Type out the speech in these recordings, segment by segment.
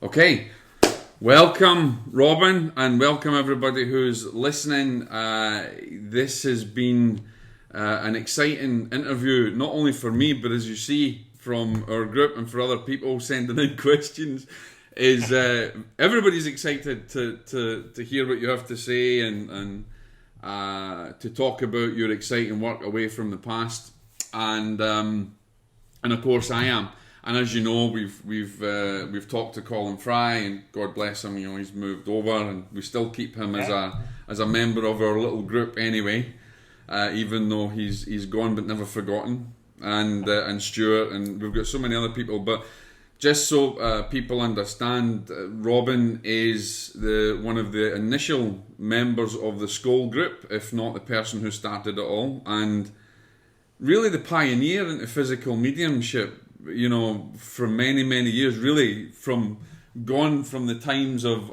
Okay, welcome Robin, and welcome everybody who's listening. This has been an exciting interview, not only for me, but as you see from our group and for other people sending in questions, is everybody's excited to hear what you have to say and to talk about your exciting work away from the past, and of course I am. And as you know, we've talked to Colin Fry, and God bless him, he's moved over, and we still keep him as a member of our little group anyway, even though he's gone but never forgotten, and Stuart, and we've got so many other people. But just so people understand, Robin is one of the initial members of the Scole group, if not the person who started it all, and really the pioneer into physical mediumship, for many, many years, really gone from the times of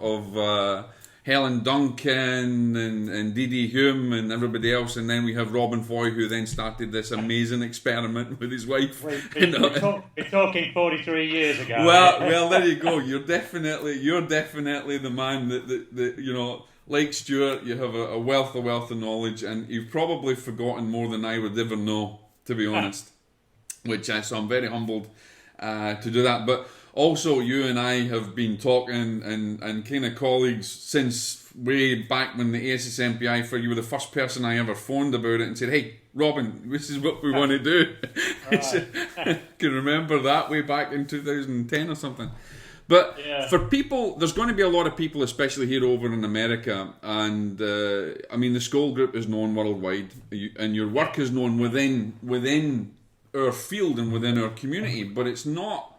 Helen Duncan and D.D. Hume and everybody else, and then we have Robin Foy, who then started this amazing experiment with his wife. We're talking 43 years ago. Well, there you go. You're definitely the man that like Stuart, you have a wealth of knowledge, and you've probably forgotten more than I would ever know, to be honest. So I'm very humbled to do that. But also, you and I have been talking and kind of colleagues since way back when the ASSMPI, for you were the first person I ever phoned about it and said, "Hey, Robin, this is what we want to do." Right. Can remember that way back in 2010 or something. But for people, there's going to be a lot of people, especially here over in America, and the Scole group is known worldwide, and your work is known within our field and within our community, but it's not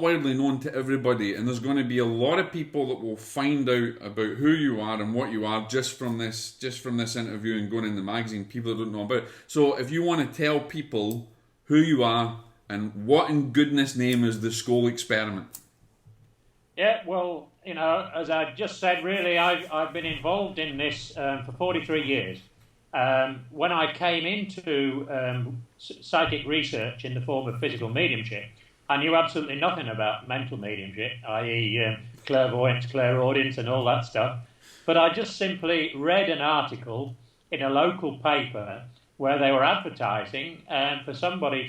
widely known to everybody, and there's going to be a lot of people that will find out about who you are and what you are just from this interview and going in the magazine, people that don't know about it. So if you want to tell people who you are and what in goodness name is the Scole experiment. Yeah, well, as I just said, really, I've been involved in this for 43 years. When I came into psychic research in the form of physical mediumship, I knew absolutely nothing about mental mediumship, i.e. Clairvoyance, clairaudience and all that stuff. But I just simply read an article in a local paper where they were advertising for somebody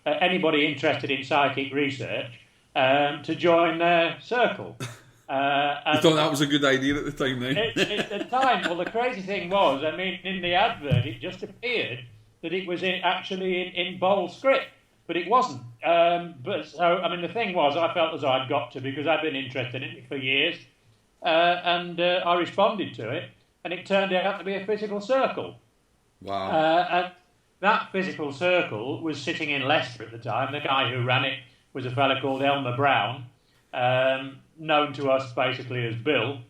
anybody interested in psychic research, to join their circle. You thought that was a good idea at the time, then? At the time, well, the crazy thing was, in the advert, it just appeared that it was actually in bold script, but it wasn't. The thing was, I felt as though I'd got to, because I'd been interested in it for years, and I responded to it, and it turned out to be a physical circle. Wow. And that physical circle was sitting in Leicester at the time. The guy who ran it was a fellow called Elmer Brown, known to us basically as Bill,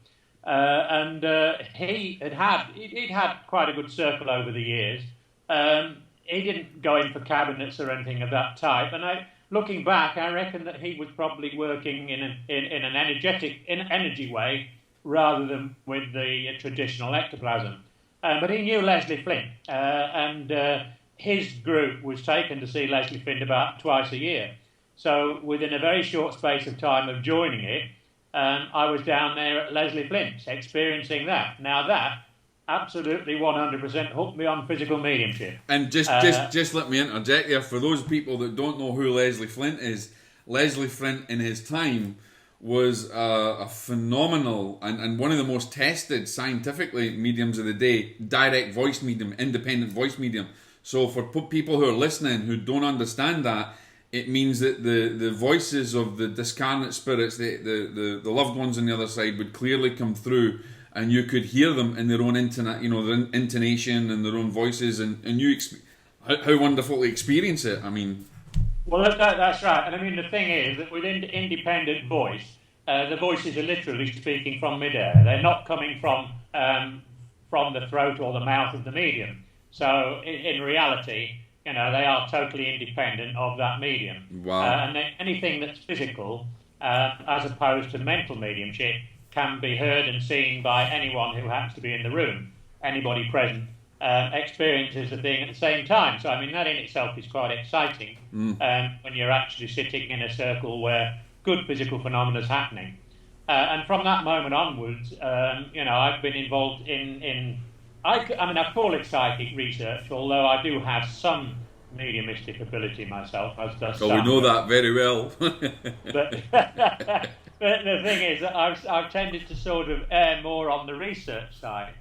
and he'd had quite a good circle over the years. He didn't go in for cabinets or anything of that type, and looking back, I reckon that he was probably working in an energy way rather than with the traditional ectoplasm. But he knew Leslie Flint, and his group was taken to see Leslie Flint about twice a year. So within a very short space of time of joining it, I was down there at Leslie Flint's, experiencing that. Now that absolutely 100% hooked me on physical mediumship. And just let me interject there. For those people that don't know who Leslie Flint is, Leslie Flint in his time was a phenomenal and one of the most tested scientifically mediums of the day, direct voice medium, independent voice medium. So for people who are listening who don't understand that, it means that the voices of the discarnate spirits, the loved ones on the other side, would clearly come through, and you could hear them in their own their intonation and their own voices, and you how wonderful to experience it. Well, that's right. And the thing is that with independent voice, the voices are literally speaking from midair. They're not coming from the throat or the mouth of the medium. So in reality, they are totally independent of that medium. Wow. And anything that's physical, as opposed to mental mediumship, can be heard and seen by anyone who happens to be in the room, anybody present experiences the thing at the same time. So, I mean, that in itself is quite exciting when you're actually sitting in a circle where good physical phenomena is happening. And from that moment onwards, I've been involved I call it psychic research, although I do have some mediumistic ability myself, as does we know that very well. But the thing is that I've tended to sort of err more on the research side.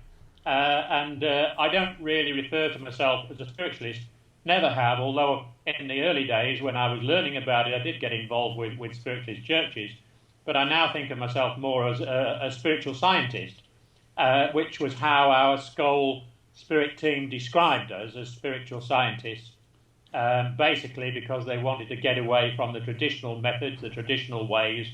And I don't really refer to myself as a spiritualist, never have, although in the early days when I was learning about it, I did get involved with spiritualist churches. But I now think of myself more as a spiritual scientist, which was how our Scole spirit team described us, as spiritual scientists, basically because they wanted to get away from the traditional methods, the traditional ways,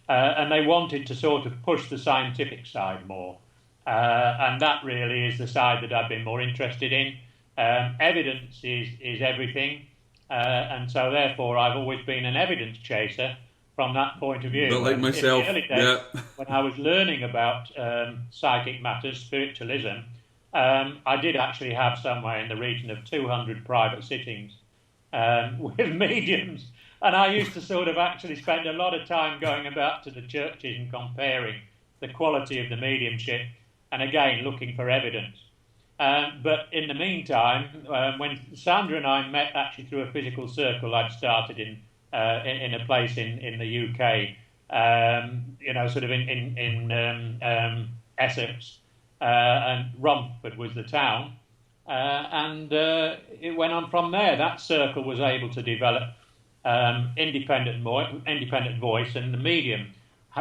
and they wanted to sort of push the scientific side more. And that really is the side that I've been more interested in. Evidence is everything, and so therefore I've always been an evidence chaser from that point of view. But like myself, in the early days, when I was learning about psychic matters, spiritualism, I did actually have somewhere in the region of 200 private sittings with mediums. And I used to sort of actually spend a lot of time going about to the churches and comparing the quality of the mediumship and again looking for evidence. But in the meantime, when Sandra and I met actually through a physical circle I'd started in a place in the UK, sort of in Essex, and Romford was the town, and it went on from there. That circle was able to develop independent voice, and the medium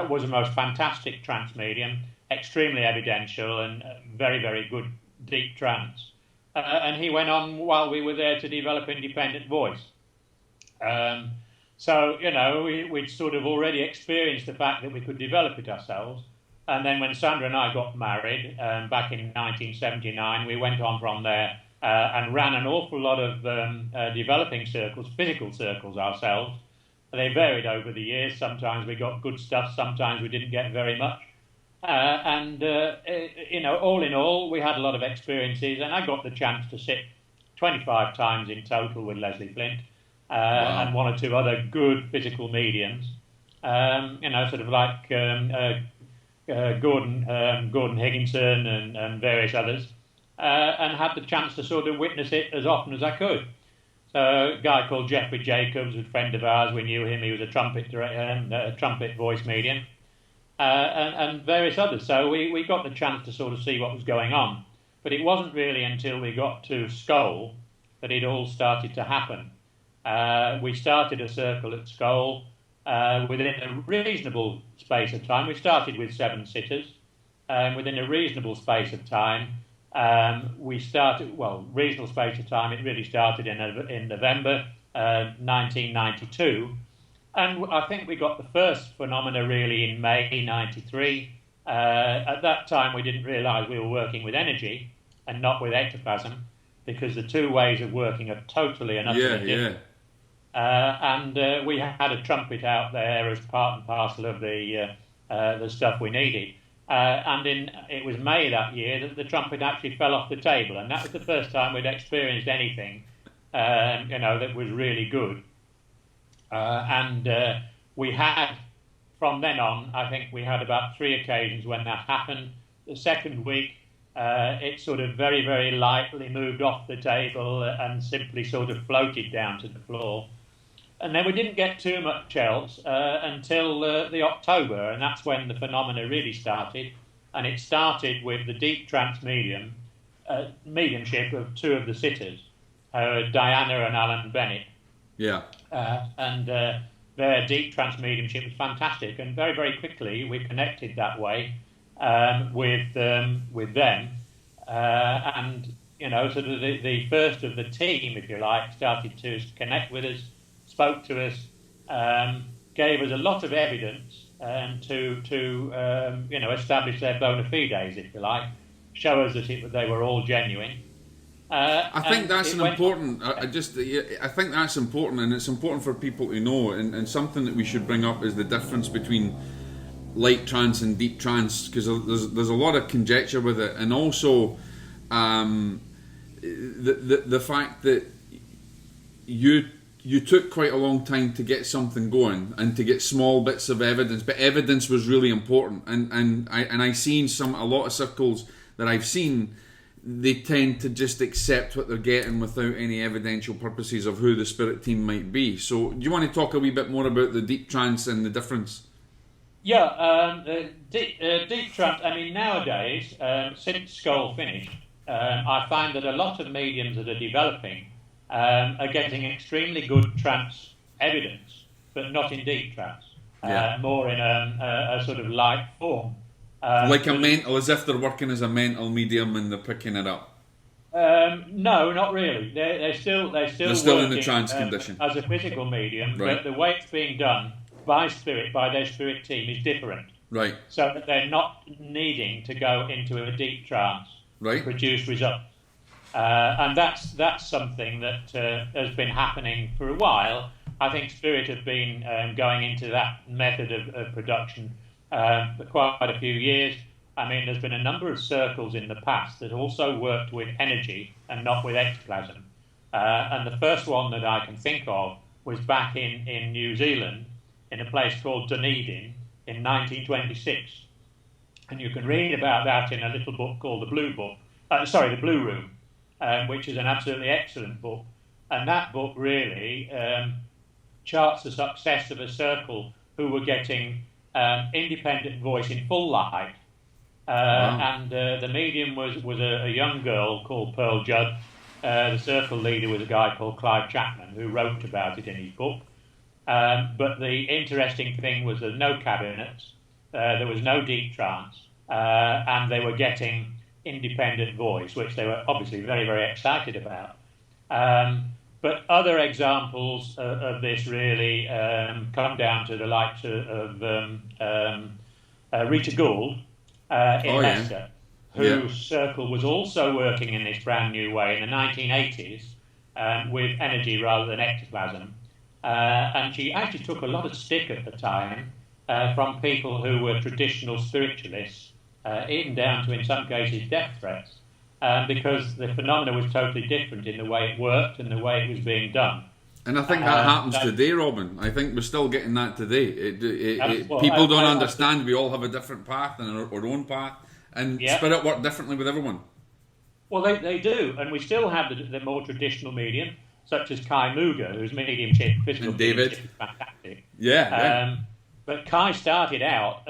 was a most fantastic trance medium, extremely evidential and very, very good deep trance. And he went on while we were there to develop independent voice. So, we'd sort of already experienced the fact that we could develop it ourselves. And then when Sandra and I got married back in 1979, we went on from there and ran an awful lot of developing circles, physical circles ourselves. They varied over the years. Sometimes we got good stuff, sometimes we didn't get very much. All in all, we had a lot of experiences, and I got the chance to sit 25 times in total with Leslie Flint. Wow. And one or two other good physical mediums, sort of like Gordon Higginson and various others, and had the chance to sort of witness it as often as I could. So a guy called Jeffrey Jacobs, a friend of ours, we knew him, he was a trumpet voice medium, and various others. So we got the chance to sort of see what was going on. But it wasn't really until we got to Scole that it all started to happen. We started a circle at Scole within a reasonable space of time. We started with 7 sitters. Within a reasonable space of time, reasonable space of time, it really started in November 1992. And I think we got the first phenomena really in May 93. At that time, we didn't realise we were working with energy and not with ectoplasm, because the two ways of working are totally and utterly different. And we had a trumpet out there as part and parcel of the stuff we needed. It was May that year that the trumpet actually fell off the table, and that was the first time we'd experienced anything, that was really good. We had, from then on, I think we had about 3 occasions when that happened. The second week, it sort of very, very lightly moved off the table and simply sort of floated down to the floor. And then we didn't get too much else until the October, and that's when the phenomena really started. And it started with the deep trance mediumship of 2 of the sitters, Diana and Alan Bennett. Yeah. Their deep trance mediumship was fantastic, and very, very quickly we connected that way with them. Sort of the first of the team, if you like, started to connect with us, spoke to us, gave us a lot of evidence to establish their bona fides, if you like, show us that they were all genuine. I think that's important. I think that's important, and it's important for people to know. And something that we should bring up is the difference between light trance and deep trance, because there's a lot of conjecture with it, and also the fact that you took quite a long time to get something going and to get small bits of evidence, but evidence was really important. And I seen a lot of circles that I've seen, they tend to just accept what they're getting without any evidential purposes of who the spirit team might be. So do you want to talk a wee bit more about the deep trance and the difference? Yeah, deep trance, I mean, nowadays, since Scole finished, I find that a lot of mediums that are developing are getting extremely good trance evidence, but not in deep trance, more in a sort of light form. Like a mental, as if they're working as a mental medium and they're picking it up. No, not really. They're still in the trance condition as a physical medium, right. But the way it's being done by their spirit team is different. Right. So that they're not needing to go into a deep trance to produce results. And that's something that has been happening for a while. I think Spirit have been going into that method of production for quite a few years. I mean, there's been a number of circles in the past that also worked with energy and not with ectoplasm. And the first one that I can think of was back in New Zealand, in a place called Dunedin in 1926. And you can read about that in a little book called The Blue Room, which is an absolutely excellent book. And that book really charts the success of a circle who were getting independent voice in full light. And the medium was a young girl called Pearl Judd. The circle leader was a guy called Clive Chapman, who wrote about it in his book. But the interesting thing was there's no cabinets, there was no deep trance, and they were getting independent voice, which they were obviously very, very excited about. But other examples of this really come down to the likes of Rita Gould in Leicester, whose circle was also working in this brand new way in the 1980s with energy rather than ectoplasm. And she actually took a lot of stick at the time from people who were traditional spiritualists, even down to, in some cases, death threats, because the phenomena was totally different in the way it worked and the way it was being done. And I think that happens today, Robin. I think we're still getting that today. People don't understand we all have a different path and our own path, and spirit work differently with everyone. Well, they do, and we still have the more traditional medium, such as Kai Muga, whose mediumship, physical and David, mediumship is fantastic. But Kai started out,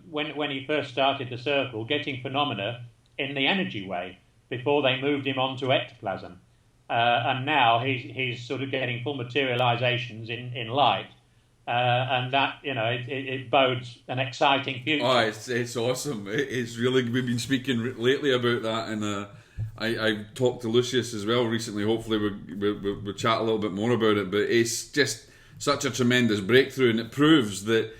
when he first started the circle, getting phenomena in the energy way before they moved him on to ectoplasm. And now he's sort of getting full materializations in light. And that, it bodes an exciting future. Oh, it's awesome. It's really, we've been speaking lately about that, and I talked to Lucius as well recently. Hopefully we'll chat a little bit more about it, but it's just such a tremendous breakthrough, and it proves that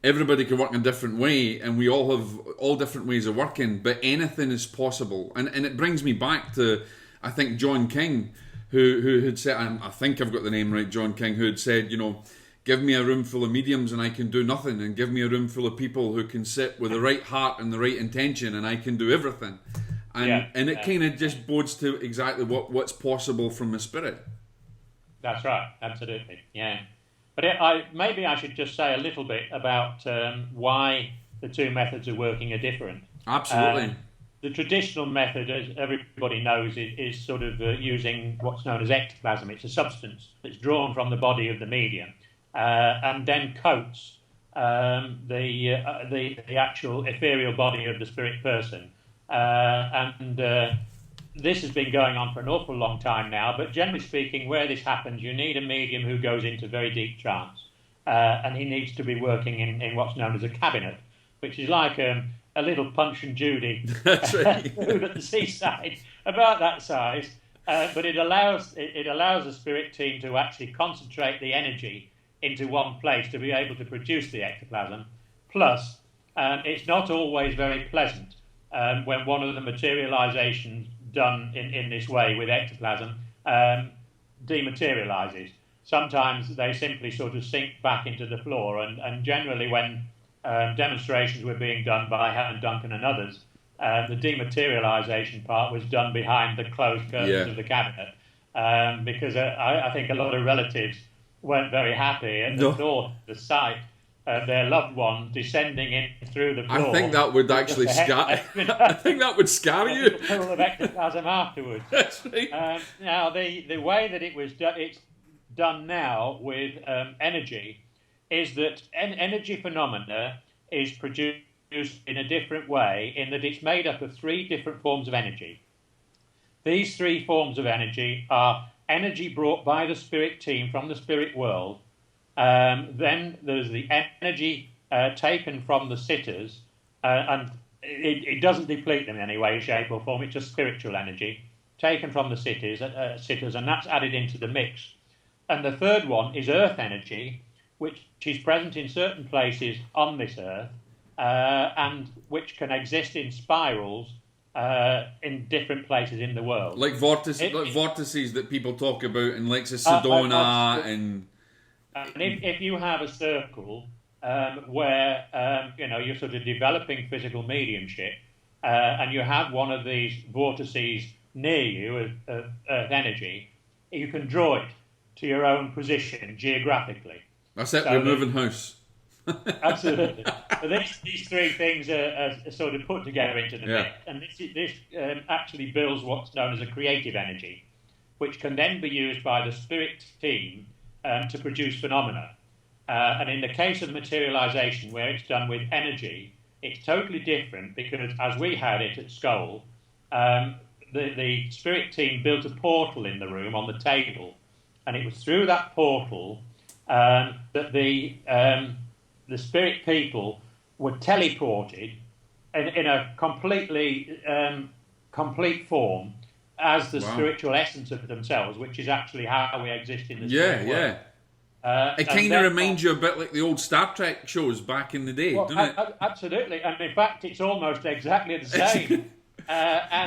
everybody can work in a different way, and we all have all different ways of working, but anything is possible. And it brings me back to, I think, John King, who had said, I think I've got the name right, John King, who had said, give me a room full of mediums and I can do nothing, and give me a room full of people who can sit with the right heart and the right intention and I can do everything. And it kind of just bodes to exactly what's possible from a spirit. That's right, absolutely, yeah. But maybe I should just say a little bit about why the two methods of working are different. Absolutely. The traditional method, as everybody knows, is sort of using what's known as ectoplasm. It's a substance that's drawn from the body of the medium and then coats the actual ethereal body of the spirit person. This has been going on for an awful long time now, but generally speaking, where this happens, you need a medium who goes into very deep trance, and he needs to be working in what's known as a cabinet, which is like a little Punch and Judy That's right. at the seaside, about that size, but it allows the spirit team to actually concentrate the energy into one place to be able to produce the ectoplasm. Plus, it's not always very pleasant when one of the materializations done in this way with ectoplasm dematerializes. Sometimes they simply sort of sink back into the floor, and generally when demonstrations were being done by Helen Duncan and others, The dematerialisation part was done behind the closed curtains of the cabinet, because I think a lot of relatives weren't very happy at the thought, the sight of their loved one descending in through the floor. I think that would actually scare. I think that would scare you. Full of ectoplasm afterwards. That's right. Now the way that it was done, it's done now with energy, is that energy phenomena is produced in a different way, in that it's made up of 3 different forms of energy. These 3 forms of energy are energy brought by the spirit team from the spirit world. Then there's the energy taken from the sitters, and it doesn't deplete them in any way, shape or form. It's just spiritual energy taken from the sitters, and that's added into the mix. And the third one is earth energy, which is present in certain places on this earth, and which can exist in spirals in different places in the world. Like vortices that people talk about in Lakes of Sedona and if you have a circle where you're sort of developing physical mediumship, and you have one of these vortices near you of earth energy, you can draw it to your own position geographically. That's it, we're moving house. Absolutely. So these 3 things are sort of put together into the mix, and this actually builds what's known as a creative energy, which can then be used by the spirit team to produce phenomena. And in the case of materialization, where it's done with energy, it's totally different, because as we had it at Scole, the spirit team built a portal in the room on the table, and it was through that portal that the spirit people were teleported in a completely complete form as the spiritual essence of themselves, which is actually how we exist in the spirit world. It kind of reminds you a bit like the old Star Trek shows back in the day, doesn't it? Absolutely, and in fact, it's almost exactly the same.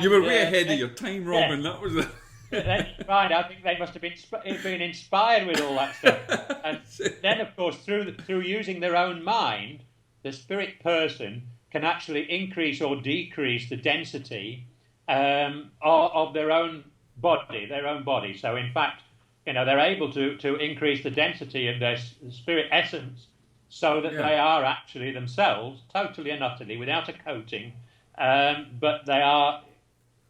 You were way ahead of your time, Robin. That was it. Right, I think they must have been inspired with all that stuff. And then, of course, through using their own mind, the spirit person can actually increase or decrease the density of their own body. So, in fact, they're able to increase the density of their spirit essence, so that they are actually themselves, totally and utterly, without a coating, but they are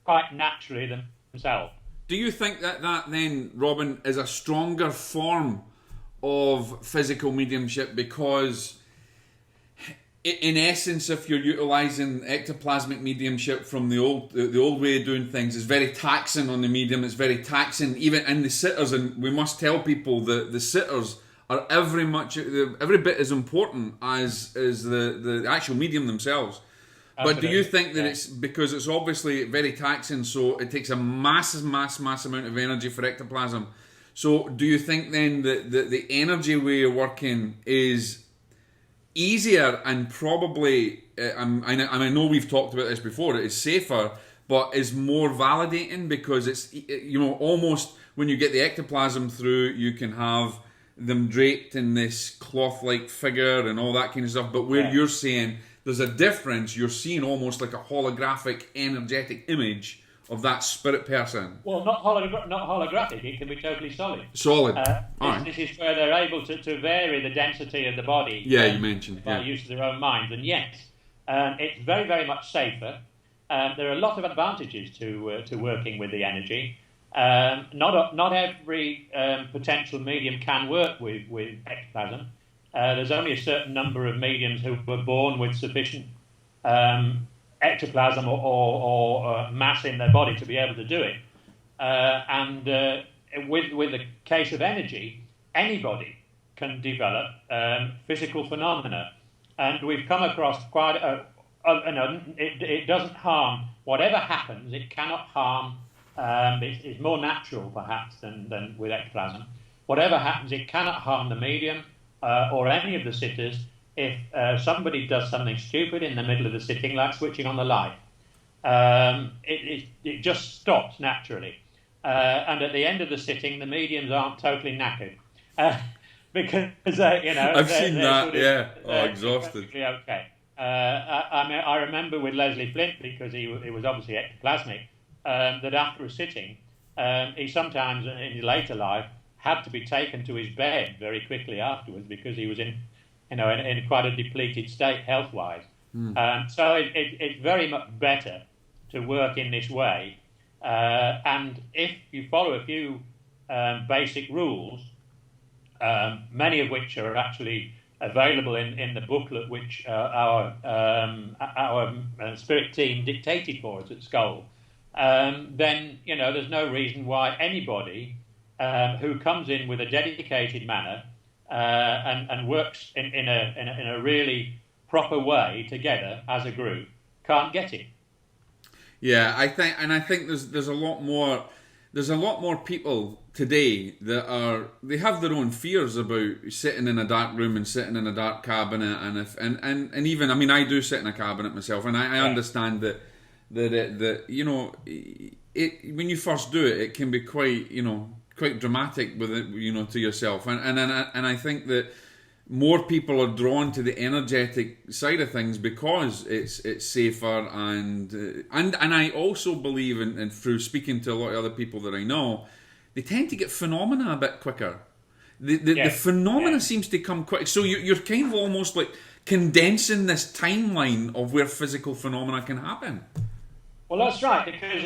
quite naturally themselves. Do you think that then, Robin, is a stronger form of physical mediumship? Because in essence, if you're utilising ectoplasmic mediumship from the old way of doing things, it's very taxing on the medium. It's very taxing even in the sitters, and we must tell people that the sitters are every bit as important as the actual medium themselves. Absolutely. But do you think that it's because it's obviously very taxing, so it takes a massive amount of energy for ectoplasm? So do you think then that the energy way of working is easier and probably, I know we've talked about this before, it is safer, but is more validating, because it's, almost when you get the ectoplasm through, you can have them draped in this cloth-like figure and all that kind of stuff. But where you're saying there's a difference, you're seeing almost like a holographic, energetic image of that spirit person. Well, not holographic, it can be totally solid. Solid. This is where they're able to vary the density of the body. Yeah, you mentioned. By use of their own minds. And yes, it's very, very much safer. There are a lot of advantages to working with the energy. Not every potential medium can work with ectoplasm. There's only a certain number of mediums who were born with sufficient ectoplasm or mass in their body to be able to do it. With the case of energy, anybody can develop physical phenomena. And we've come across quite it doesn't harm. Whatever happens, it cannot harm. It's more natural, perhaps, than with ectoplasm. Whatever happens, it cannot harm the medium or any of the sitters if somebody does something stupid in the middle of the sitting, like switching on the light. It just stops naturally. And at the end of the sitting, the mediums aren't totally knackered. Because, I've seen that, exhausted. Okay. I remember with Leslie Flint, because he was obviously ectoplasmic, that after a sitting, he sometimes in his later life had to be taken to his bed very quickly afterwards because he was in quite a depleted state health-wise. So it's very much better to work in this way. And if you follow a few basic rules, many of which are actually available in the booklet which our spirit team dictated for us at Scole, then there's no reason why anybody who comes in with a dedicated manner and works in a really proper way together as a group can't get it. Yeah, I think there's a lot more people today that they have their own fears about sitting in a dark room and sitting in a dark cabinet, and even, I mean, I do sit in a cabinet myself, and I understand that when you first do it can be quite dramatic with it, to yourself, and I think that more people are drawn to the energetic side of things because it's safer, and I also believe, and through speaking to a lot of other people that I know, they tend to get phenomena a bit quicker. The phenomena seems to come quick. So you're kind of almost like condensing this timeline of where physical phenomena can happen. Well, that's right, because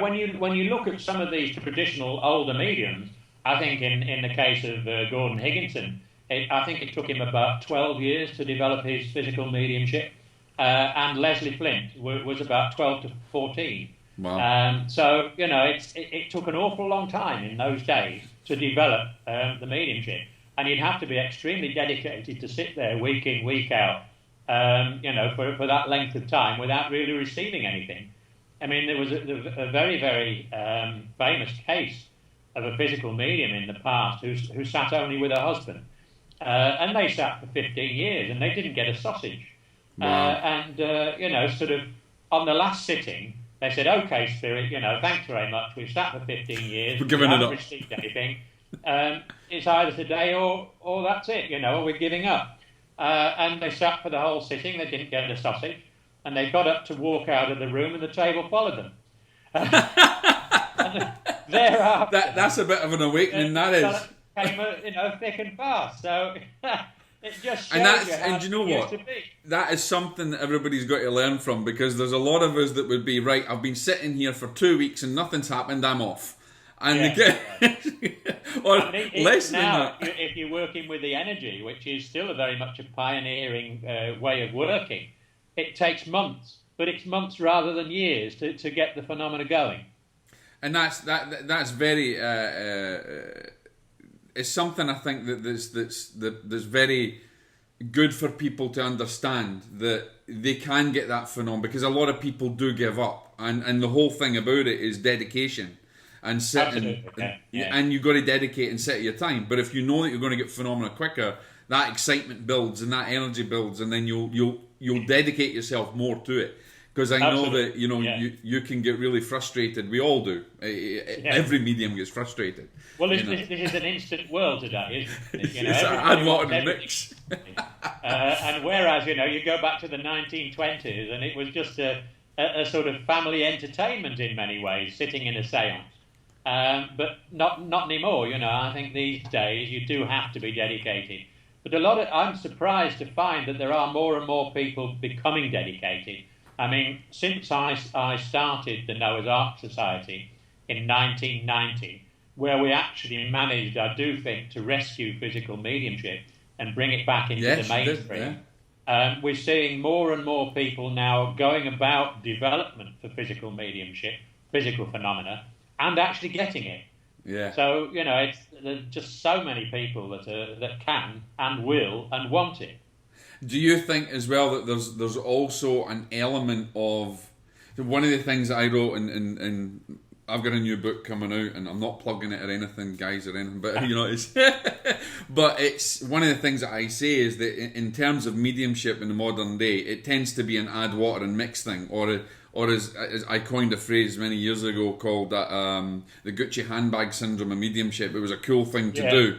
when you look at some of these traditional older mediums, I think in the case of Gordon Higginson, I think it took him about 12 years to develop his physical mediumship, and Leslie Flint was about 12 to 14. Wow. So it took an awful long time in those days to develop the mediumship, and you'd have to be extremely dedicated to sit there week in, week out, for that length of time without really receiving anything. I mean, there was a very, very famous case of a physical medium in the past who sat only with her husband. And they sat for 15 years and they didn't get a sausage. Wow. Sort of on the last sitting, they said, "Okay, Spirit, thanks very much. We've sat for 15 years. We're giving it up. We haven't received anything. It's either today or that's it, or we're giving up." And they sat for the whole sitting. They didn't get a sausage. And they got up to walk out of the room and the table followed them. Thereafter, that's a bit of an awakening, that is. Came, thick and fast. So it just shows and you know it what? used to be. That is something that everybody's got to learn from, because there's a lot of us that would be, right, I've been sitting here for 2 weeks and nothing's happened, I'm off. And or less than that. If you're working with the energy, which is still very much a pioneering way of working, it takes months, but it's months rather than years to get the phenomena going. And that's very. It's something I think that's very good for people to understand, that they can get that phenomenon, because a lot of people do give up, and the whole thing about it is dedication and sitting. And you've got to dedicate and set your time. But if you know that you're going to get phenomena quicker, that excitement builds and that energy builds, and then you'll dedicate yourself more to it. Because I know that you can get really frustrated. We all do. Every medium gets frustrated. Well, this is an instant world today, isn't it? It's add water to the mix. And whereas you go back to the 1920s, and it was just a sort of family entertainment in many ways, sitting in a séance. But not anymore. I think these days you do have to be dedicated. But I'm surprised to find that there are more and more people becoming dedicated. I mean, since I started the Noah's Ark Society in 1990, where we actually managed, I do think, to rescue physical mediumship and bring it back into the mainstream, we're seeing more and more people now going about development for physical mediumship, physical phenomena, and actually getting it. Yeah. So, there's just so many people that can and will and want it. Do you think as well that there's also an element of, one of the things that I wrote in I've got a new book coming out, and I'm not plugging it or anything, guys, or anything, but it's but it's one of the things that I say is that in terms of mediumship in the modern day, it tends to be an add water and mix thing, or as I coined a phrase many years ago called the Gucci handbag syndrome of mediumship. It was a cool thing to do.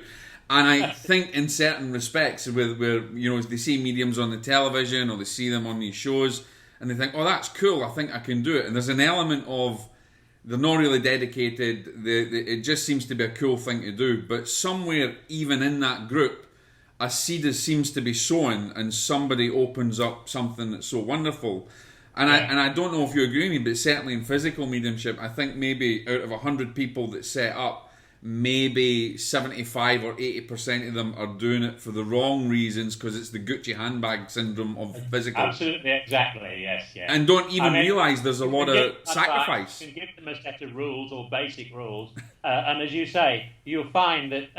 And I think in certain respects, where they see mediums on the television or they see them on these shows, and they think, oh, that's cool, I think I can do it. And there's an element of they're not really dedicated. It just seems to be a cool thing to do. But somewhere, even in that group, a seed seems to be sown, and somebody opens up something that's so wonderful. And I don't know if you agree with me, but certainly in physical mediumship, I think maybe out of 100 people that set up, maybe 75 or 80% of them are doing it for the wrong reasons, because it's the Gucci handbag syndrome of physical. Absolutely, exactly, yes. And don't even realise there's a lot of sacrifice. You can give them a set of rules or basic rules, and as you say, you'll find that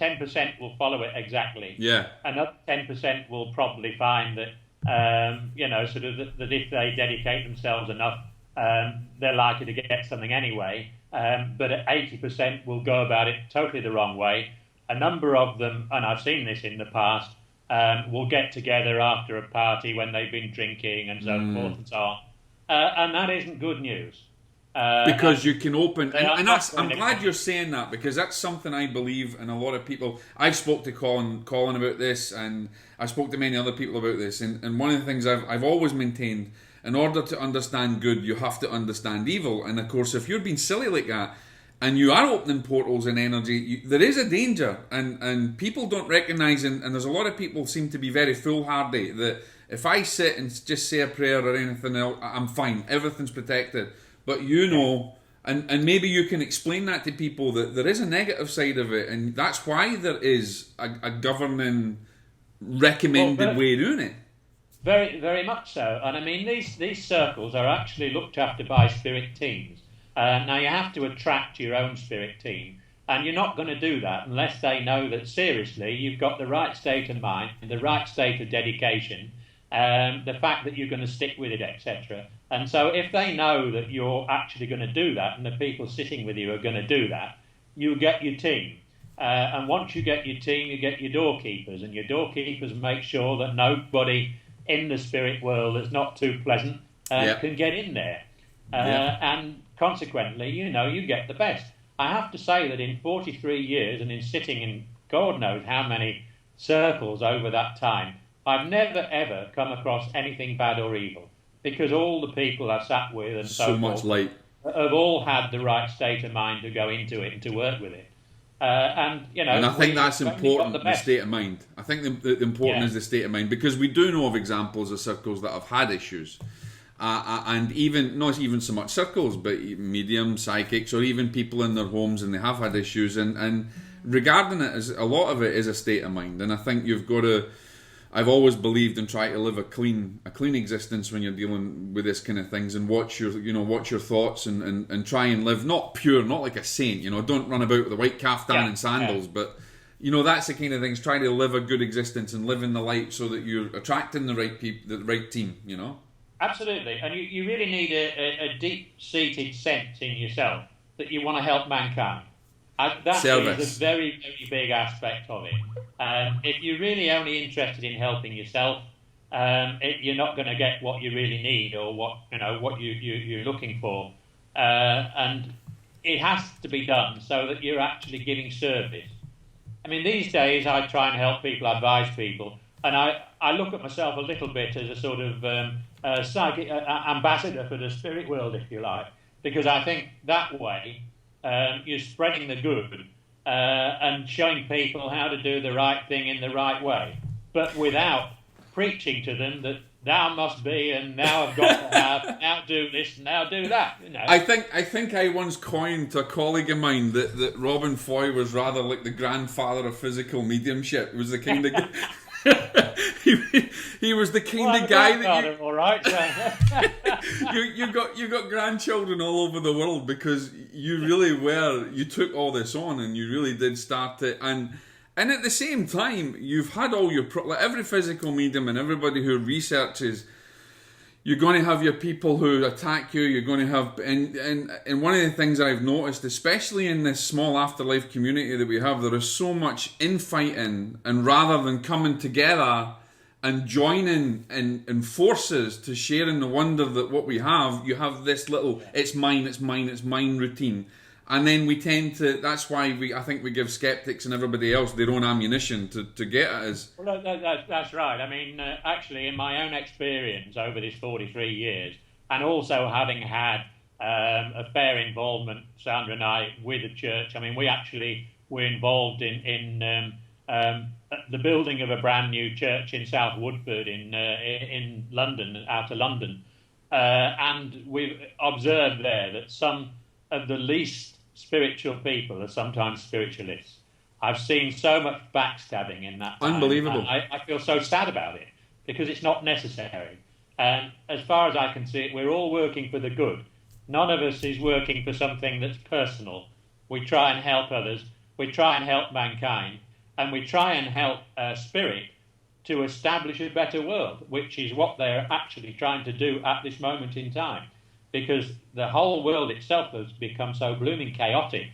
10% will follow it exactly. Yeah. Another 10% will probably find that, that if they dedicate themselves enough, they're likely to get something anyway. But at 80% will go about it totally the wrong way. A number of them, and I've seen this in the past, will get together after a party when they've been drinking and so forth and so on. And that isn't good news. Because you can open, and that's, I'm glad you're saying that, because that's something I believe, and a lot of people, I've spoke to Colin about this, and I spoke to many other people about this, and one of the things I've always maintained, in order to understand good, you have to understand evil. And of course, if you're being silly like that, and you are opening portals and energy, there is a danger, and people don't recognise, and there's a lot of people seem to be very foolhardy, that if I sit and just say a prayer or anything else, I'm fine, everything's protected. But and maybe you can explain that to people, that there is a negative side of it, and that's why there is a governing recommended way of doing it. Very, very much so. And I mean, these circles are actually looked after by spirit teams. Now, you have to attract your own spirit team, and you're not going to do that unless they know that, seriously, you've got the right state of mind, the right state of dedication, the fact that you're going to stick with it, etc. And so if they know that you're actually going to do that, and the people sitting with you are going to do that, you get your team. And once you get your team, you get your doorkeepers, and your doorkeepers make sure that nobody in the spirit world that's not too pleasant can get in there. And consequently, you get the best. I have to say that in 43 years, and in sitting in God knows how many circles over that time, I've never ever come across anything bad or evil, because all the people I've sat with and so much forth light have all had the right state of mind to go into it and to work with it. And I think that's important, the state of mind. I think the important is the state of mind, because we do know of examples of circles that have had issues, and even not even so much circles, but mediums, psychics, or even people in their homes, and they have had issues. And regarding it as a lot of it is a state of mind, and I think you've got to. I've always believed in trying to live a clean existence when you're dealing with this kind of things, and watch your thoughts and try and live not pure, not like a saint. Don't run about with a white kaftan and sandals, but that's the kind of things. Try to live a good existence and live in the light, so that you're attracting the right people, the right team. Absolutely, and you really need a deep-seated sense in yourself that you want to help mankind. That is a very, very big aspect of it. If you're really only interested in helping yourself, you're not going to get what you really need, or what you're looking for. And it has to be done so that you're actually giving service. I mean, these days I try and help people, advise people, and I look at myself a little bit as a sort of psychic ambassador for the spirit world, if you like, because I think that way you're spreading the good and showing people how to do the right thing in the right way, but without preaching to them that thou must be, and now I've got to have, now do this, now do that. I think I once coined to a colleague of mine that Robin Foy was rather like the grandfather of physical mediumship. He was the kind of he was the kind of guy that all right. you got grandchildren all over the world, because you really you took all this on, and you really did start to, and at the same time you've had all your like every physical medium and everybody who researches, you're going to have your people who attack you. You're going to have, and one of the things I've noticed, especially in this small afterlife community that we have, there is so much infighting, and rather than coming together and joining in forces to share in the wonder that what we have, you have this little it's mine routine. And then we tend to, that's why I think we give skeptics and everybody else their own ammunition to get at us. Well, that's right. I mean, actually, in my own experience over this 43 years, and also having had a fair involvement, Sandra and I, with the church, I mean, we actually were involved in the building of a brand new church in South Woodford in London, outer London. And we've observed there that some of the least spiritual people are sometimes spiritualists. I've seen so much backstabbing in that time. Unbelievable. I feel so sad about it because it's not necessary. And as far as I can see it, we're all working for the good. None of us is working for something that's personal. We try and help others. We try and help mankind. And we try and help spirit to establish a better world, which is what they're actually trying to do at this moment in time. Because the whole world itself has become so blooming chaotic,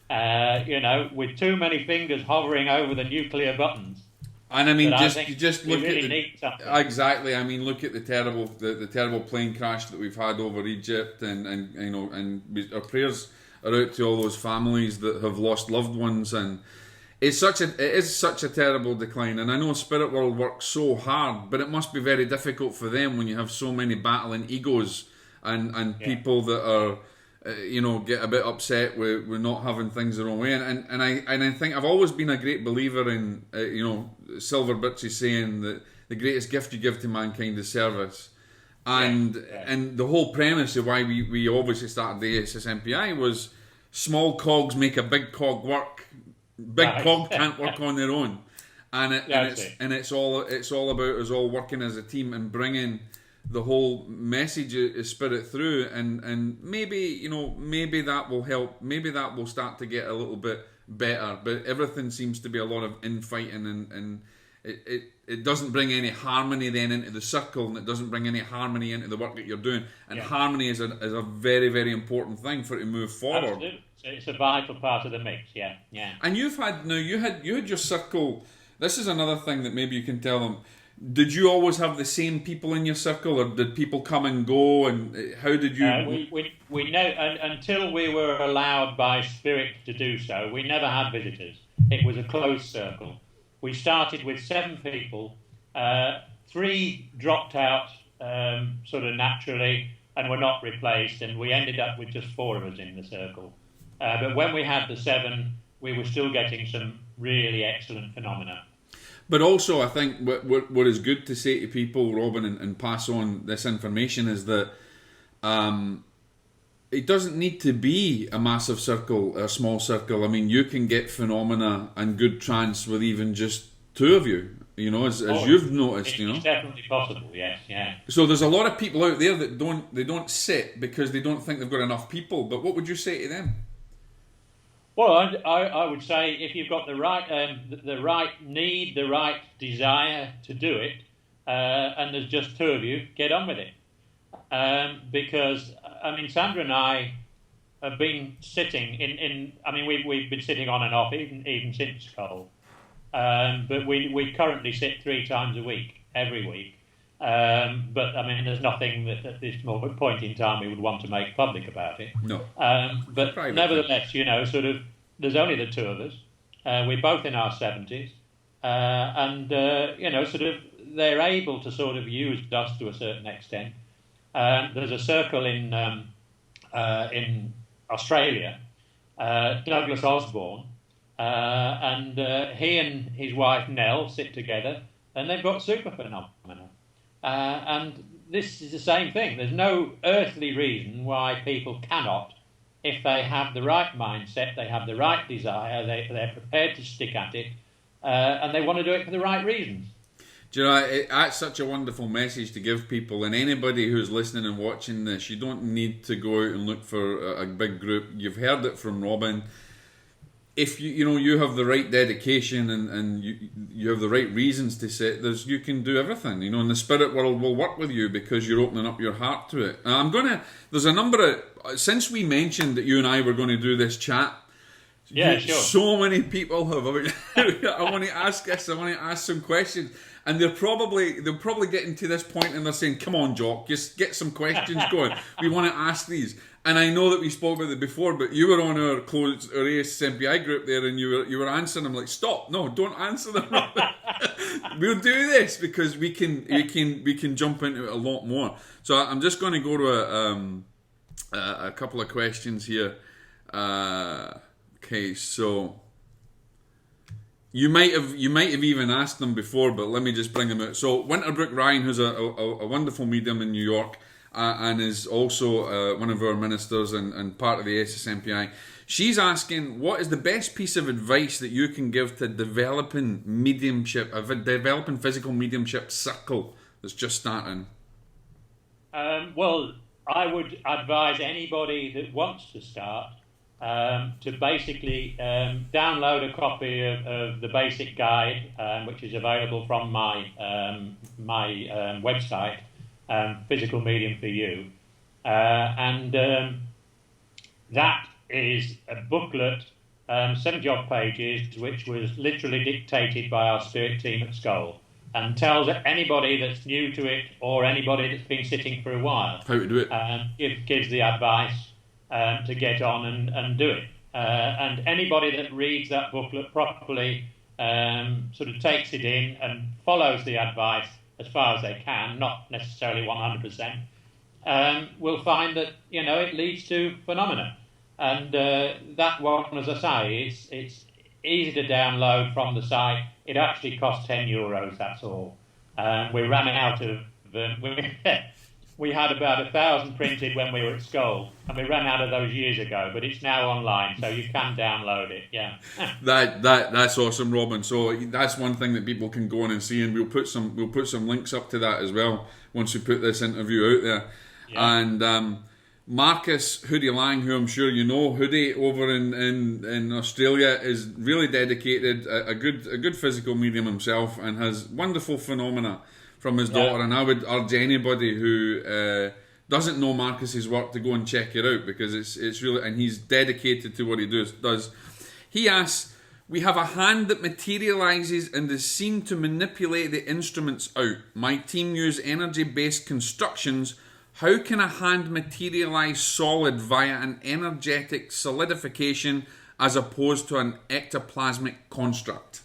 with too many fingers hovering over the nuclear buttons. And I mean, just look really at exactly. I mean, look at the terrible plane crash that we've had over Egypt, and our prayers are out to all those families that have lost loved ones, and it is such a terrible decline. And I know Spirit World works so hard, but it must be very difficult for them when you have so many battling egos. And people that are, get a bit upset with not having things their own way. And I think I've always been a great believer in, Silver Birch's saying that the greatest gift you give to mankind is service. And the whole premise of why we obviously started the ASSMPI was small cogs make a big cog work. Big cog can't work on their own. It's all about us all working as a team and bringing the whole message is Spirit through, and maybe that will help. Maybe that will start to get a little bit better. But everything seems to be a lot of infighting, and it doesn't bring any harmony then into the circle, and it doesn't bring any harmony into the work that you're doing. And harmony is a very, very important thing for it to move forward. Absolutely. It's a vital part of the mix. Yeah. And you had your circle. This is another thing that maybe you can tell them. Did you always have the same people in your circle, or did people come and go? And how did you? We know until we were allowed by Spirit to do so. We never had visitors. It was a closed circle. We started with 7 people. 3 dropped out sort of naturally and were not replaced, and we ended up with just 4 of us in the circle. But when we had the 7, we were still getting some really excellent phenomena. But also, I think what is good to say to people, Robin, and pass on this information is that it doesn't need to be a massive circle or a small circle. I mean, you can get phenomena and good trance with even just 2 of you. As you've noticed, It's definitely possible. Yes, yeah. So there's a lot of people out there that don't sit because they don't think they've got enough people. But what would you say to them? Well, I would say if you've got the right need, the right desire to do it, and there's just 2 of you, get on with it. Because, I mean, Sandra and I have been sitting we've been sitting on and off even since Scole. But we currently sit 3 times a week, every week. But, I mean, there's nothing that at this point in time we would want to make public about it. No. But nevertheless, sort of, there's only the 2 of us. We're both in our 70s. Sort of, they're able to sort of use us to a certain extent. There's a circle in Australia, Douglas Osborne, and he and his wife Nell sit together, and they've got super phenomena. And this is the same thing. There's no earthly reason why people cannot, if they have the right mindset, they have the right desire, they're prepared to stick at it, and they want to do it for the right reasons. Do you know, that's such a wonderful message to give people, and anybody who's listening and watching this, you don't need to go out and look for a big group. You've heard it from Robin. If you have the right dedication and you have the right reasons to sit, you can do everything. And the spirit world will work with you because you're opening up your heart to it. There's a number of, since we mentioned that you and I were going to do this chat, yeah, sure. So many people have. I want to ask this. I want to ask some questions, and they'll probably getting to this point and they're saying, "Come on, Jock, just get some questions going. We want to ask these." And I know that we spoke about it before, but you were on our ASMPI group there, and you were answering them like, stop, no, don't answer them. We'll do this because we can jump into it a lot more. So I'm just going to go to a couple of questions here. Okay, so you might have even asked them before, but let me just bring them out. So Winterbrook Ryan, who's a wonderful medium in New York, and is also one of our ministers and part of the SSMPI. She's asking, what is the best piece of advice that you can give to developing mediumship, developing physical mediumship circle that's just starting? Well, I would advise anybody that wants to start to basically download a copy of the basic guide, which is available from my website, Physical Medium for You, and that is a booklet, 70-odd pages, which was literally dictated by our spirit team at Scole, and tells anybody that's new to it or anybody that's been sitting for a while how to do it. Gives the advice to get on and do it. And anybody that reads that booklet properly sort of takes it in and follows the advice as far as they can, not necessarily 100%, will find that, it leads to phenomena. And that one, as I say, it's easy to download from the site. It actually costs €10, that's all. We ran out of we had about 1,000 printed when we were at Scole, and we ran out of those years ago, but it's now online, so you can download it, yeah. That's awesome, Robin. So that's one thing that people can go on and see, and we'll put some links up to that as well once we put this interview out there. Yeah. And Marcus Hoodie Lang, who I'm sure you know, Hoodie over in Australia, is really dedicated, a good physical medium himself, and has wonderful phenomena from his daughter. And I would urge anybody who doesn't know Marcus's work to go and check it out, because it's really, and he's dedicated to what he does. He asks, we have a hand that materialises and is seen to manipulate the instruments out. My team use energy-based constructions. How can a hand materialise solid via an energetic solidification as opposed to an ectoplasmic construct?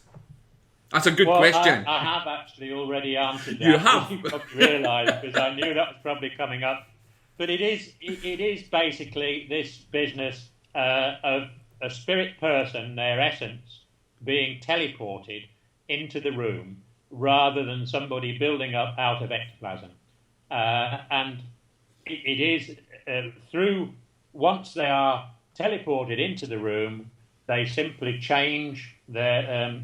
That's a good question. I have actually already answered that. You have? You probably realised, because I knew that was probably coming up. But it is basically this business of a spirit person, their essence, being teleported into the room rather than somebody building up out of ectoplasm. And it is through, once they are teleported into the room, they simply change their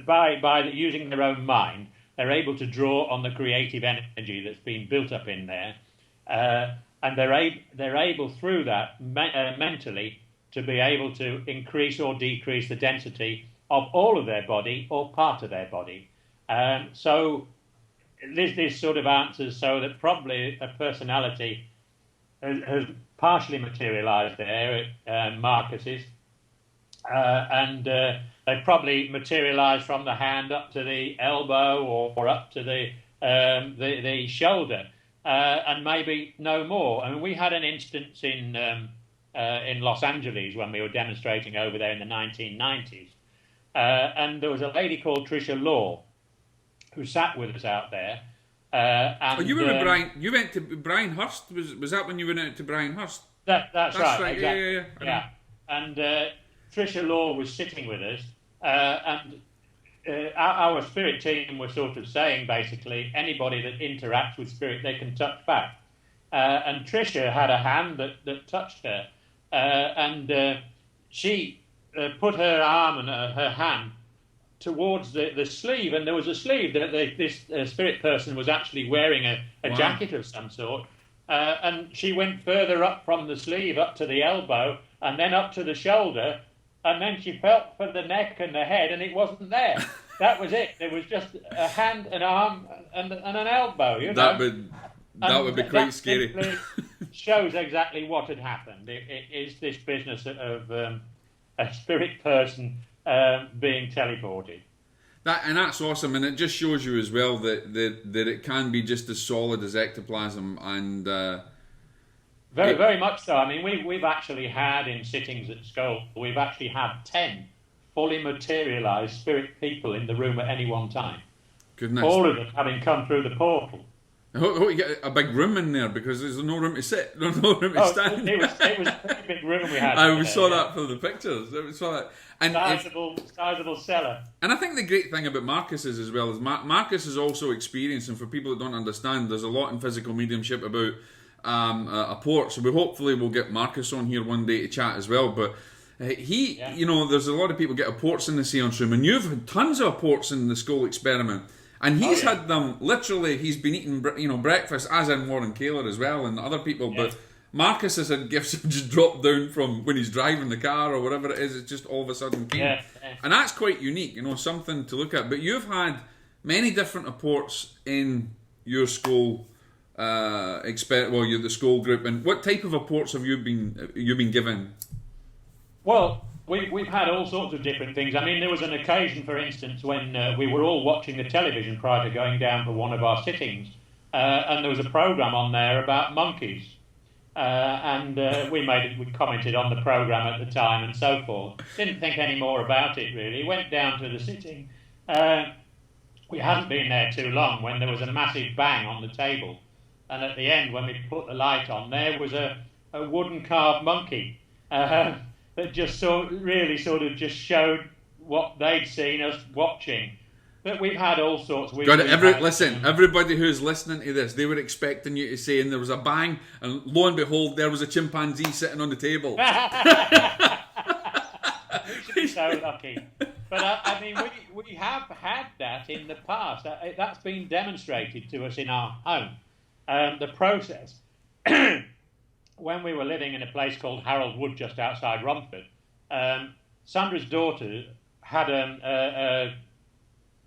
by using their own mind, they're able to draw on the creative energy that's been built up in there, and they're able through that mentally to be able to increase or decrease the density of all of their body or part of their body. So this sort of answers so that probably a personality has partially materialised there at Marcus's, and they probably materialised from the hand up to the elbow or up to the shoulder, and maybe no more. I mean, we had an instance in Los Angeles when we were demonstrating over there in the 1990s, and there was a lady called Tricia Law who sat with us out there. And, you were with Brian. You went to Brian Hurst. Was that when you went out to Brian Hurst? That's right. Exactly. Yeah. And Tricia Law was sitting with us, and our spirit team was sort of saying, basically, anybody that interacts with spirit, they can touch back. And Tricia had a hand that touched her, and she put her arm and her hand towards the sleeve, and there was a sleeve that this spirit person was actually wearing a jacket of some sort, and she went further up from the sleeve up to the elbow and then up to the shoulder, and then she felt for the neck and the head, and it wasn't there. That was it. There was just a hand, an arm, and an elbow. That would be quite scary. Shows exactly what had happened. It is this business of a spirit person being teleported. That's awesome, and it just shows you as well that it can be just as solid as ectoplasm, and Very much so. I mean, we've actually had in sittings at Scole, we've actually had 10 fully materialised spirit people in the room at any one time. Goodness. All of them having come through the portal. I hope you get a big room in there, because there's no room to sit, there's no room to stand. It was a pretty big room we had. I saw that from the pictures. I saw that. And sizable cellar. And I think the great thing about Marcus is, as well, is Marcus is also experienced, and for people that don't understand, there's a lot in physical mediumship about a port. So we hopefully will get Marcus on here one day to chat as well. But you know, there's a lot of people get apports in the seance room, and you've had tons of apports in the Scole experiment. And he's had them, literally, he's been eating, you know, breakfast, as in Warren Kaler as well, and other people, but Marcus has had gifts that just dropped down from when he's driving the car or whatever it is, it just all of a sudden came. Yeah. And that's quite unique, you know, something to look at. But you've had many different apports in your Scole the Scole group, and what type of apports have you been given? Well, we've had all sorts of different things. I mean, there was an occasion, for instance, when we were all watching the television prior to going down for one of our sittings, and there was a programme on there about monkeys. And we commented on the programme at the time and so forth. Didn't think any more about it, really. Went down to the sitting. We hadn't been there too long when there was a massive bang on the table. And at the end, when we put the light on, there was a wooden carved monkey that just really just showed what they'd seen us watching. But we've had all sorts. Listen, everybody who's listening to this, they were expecting you to say, and there was a bang, and lo and behold, there was a chimpanzee sitting on the table. We should be so lucky. But I mean, we have had that in the past. That's been demonstrated to us in our home. The process, when we were living in a place called Harold Wood, just outside Romford, Sandra's daughter had